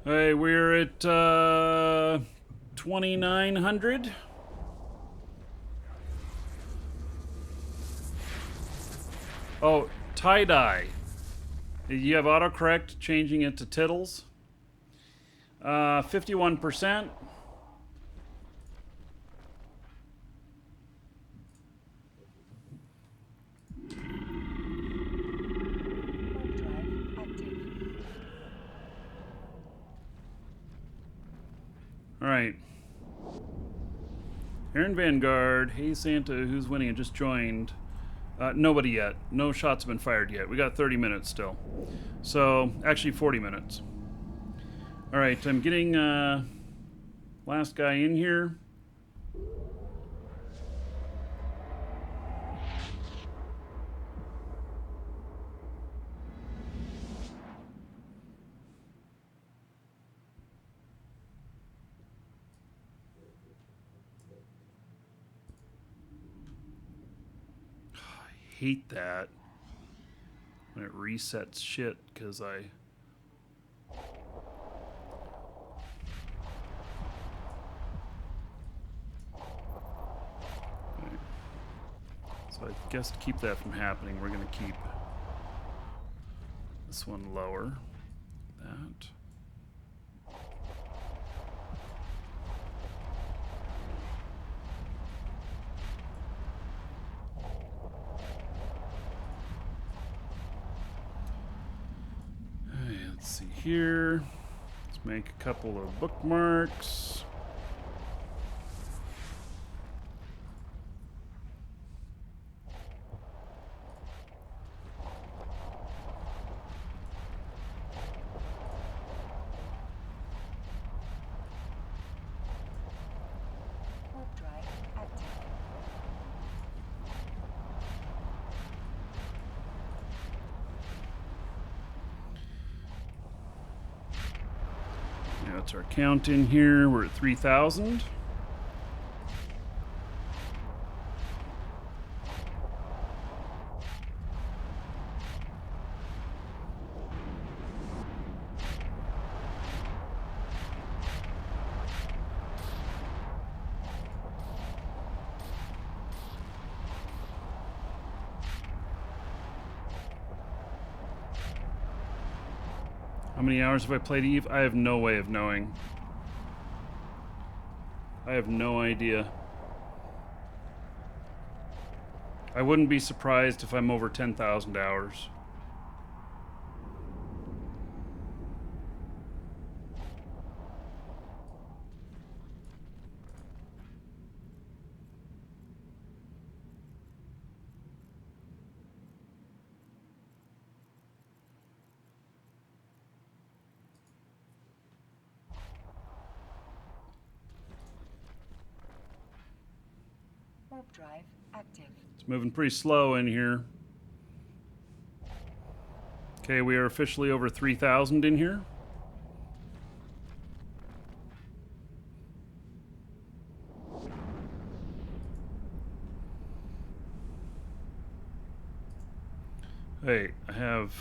Hey, we're at 2900. Oh, tie-dye. You have autocorrect changing it to tittles? 51%. Warp drive active. All right. Aaron Vanguard, Hey Santa, who's winning? It just joined. Nobody yet. No shots have been fired yet. We got 30 minutes still. So, actually 40 minutes. All right, I'm getting last guy in here. I hate that when it resets shit because I... So I guess to keep that from happening, we're going to keep this one lower. That. Hey, let's see here. Let's make a couple of bookmarks. Warp drive active. Yeah, that's our count in here. We're at 3,000. How many hours have I played Eve? I have no way of knowing. I have no idea. I wouldn't be surprised if I'm over 10,000 hours. Warp drive active. It's moving pretty slow in here. Okay, we are officially over 3,000 in here. Hey, I have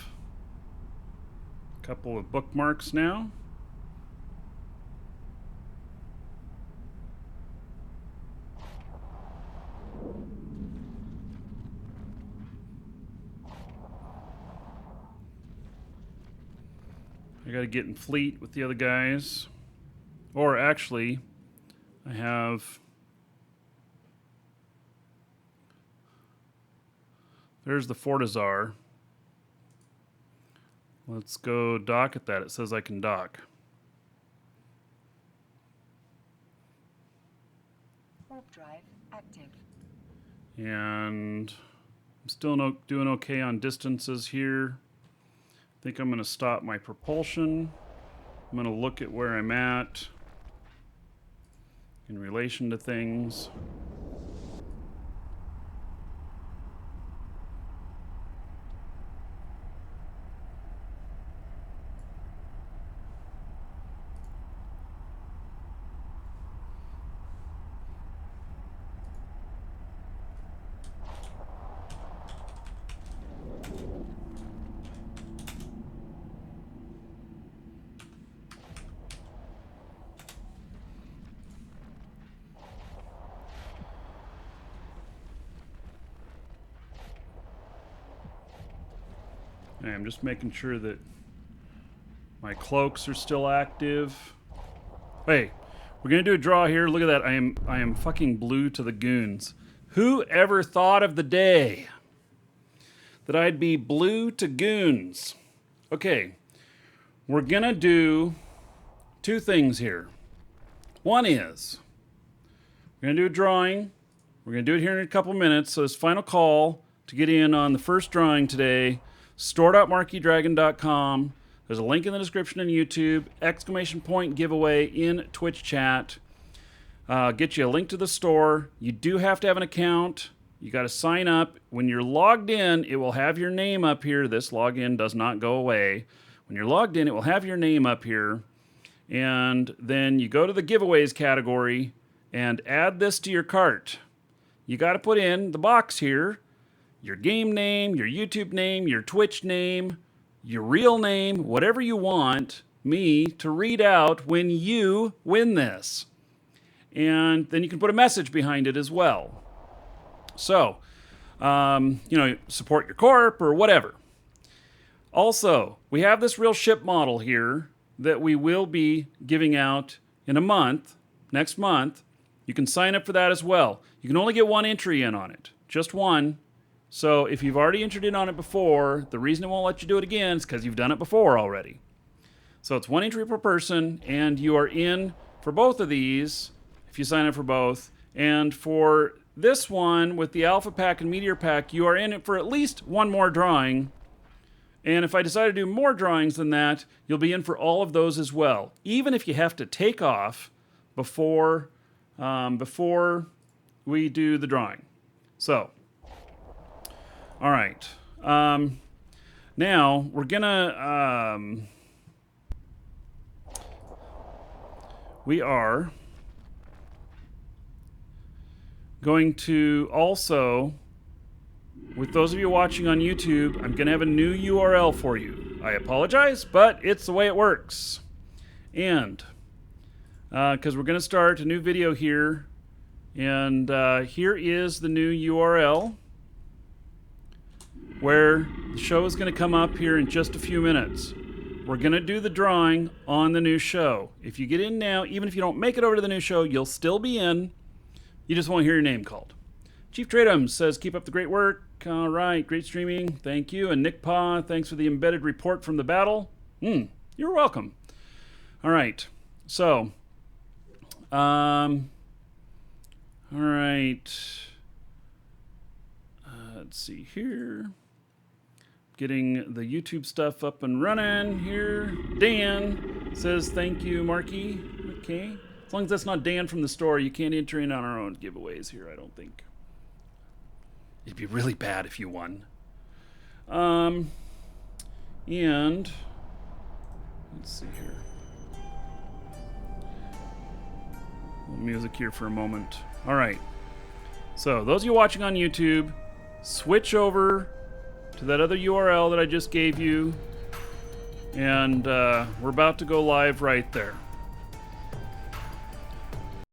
a couple of bookmarks now. I gotta get in fleet with the other guys. Or actually, I have... There's the Fortizar. Let's go dock at that. It says I can dock. Warp drive active. And I'm still doing okay on distances here. I think I'm going to stop my propulsion. I'm going to look at where I'm at in relation to things. I'm just making sure that my cloaks are still active. Hey, we're gonna do a draw here. Look at that. I am fucking blue to the goons. Who ever thought of the day that I'd be blue to goons? Okay, we're gonna do two things here. One is we're gonna do a drawing. We're gonna do it here in a couple minutes. So it's final call to get in on the first drawing today. Store.markeedragon.com. There's a link in the description on YouTube. Exclamation point giveaway in Twitch chat. Get you a link to the store. You do have to have an account. You got to sign up. When you're logged in, it will have your name up here. This login does not go away. When you're logged in, it will have your name up here. And then you go to the giveaways category and add this to your cart. You got to put in the box here, your game name, your YouTube name, your Twitch name, your real name, whatever you want me to read out when you win this. And then you can put a message behind it as well. So, support your corp or whatever. Also, we have this real ship model here that we will be giving out in a month, next month. You can sign up for that as well. You can only get one entry in on it, just one. So if you've already entered in on it before, the reason it won't let you do it again is because you've done it before already. So it's one entry per person, and you are in for both of these if you sign up for both. And for this one with the Alpha Pack and Meteor Pack, you are in it for at least one more drawing. And if I decide to do more drawings than that, you'll be in for all of those as well, even if you have to take off before we do the drawing. So, all right. Now we're gonna we are going to also, with those of you watching on YouTube, I'm gonna have a new URL for you. I apologize, but it's the way it works. And because we're gonna start a new video here, and here is the new URL where the show is going to come up here in just a few minutes. We're going to do the drawing on the new show. If you get in now, even if you don't make it over to the new show, you'll still be in. You just won't hear your name called. Chief Tradum says, keep up the great work. All right, great streaming. Thank you. And Nick Pa, thanks for the embedded report from the battle. You're welcome. All right. So, all right. Let's see here. Getting the YouTube stuff up and running here. Dan says, thank you, Markee. Okay. As long as that's not Dan from the store, you can't enter in on our own giveaways here, I don't think. It'd be really bad if you won. And let's see here. A little music here for a moment. All right. So those of you watching on YouTube, switch over to that other URL that I just gave you, and we're about to go live right there.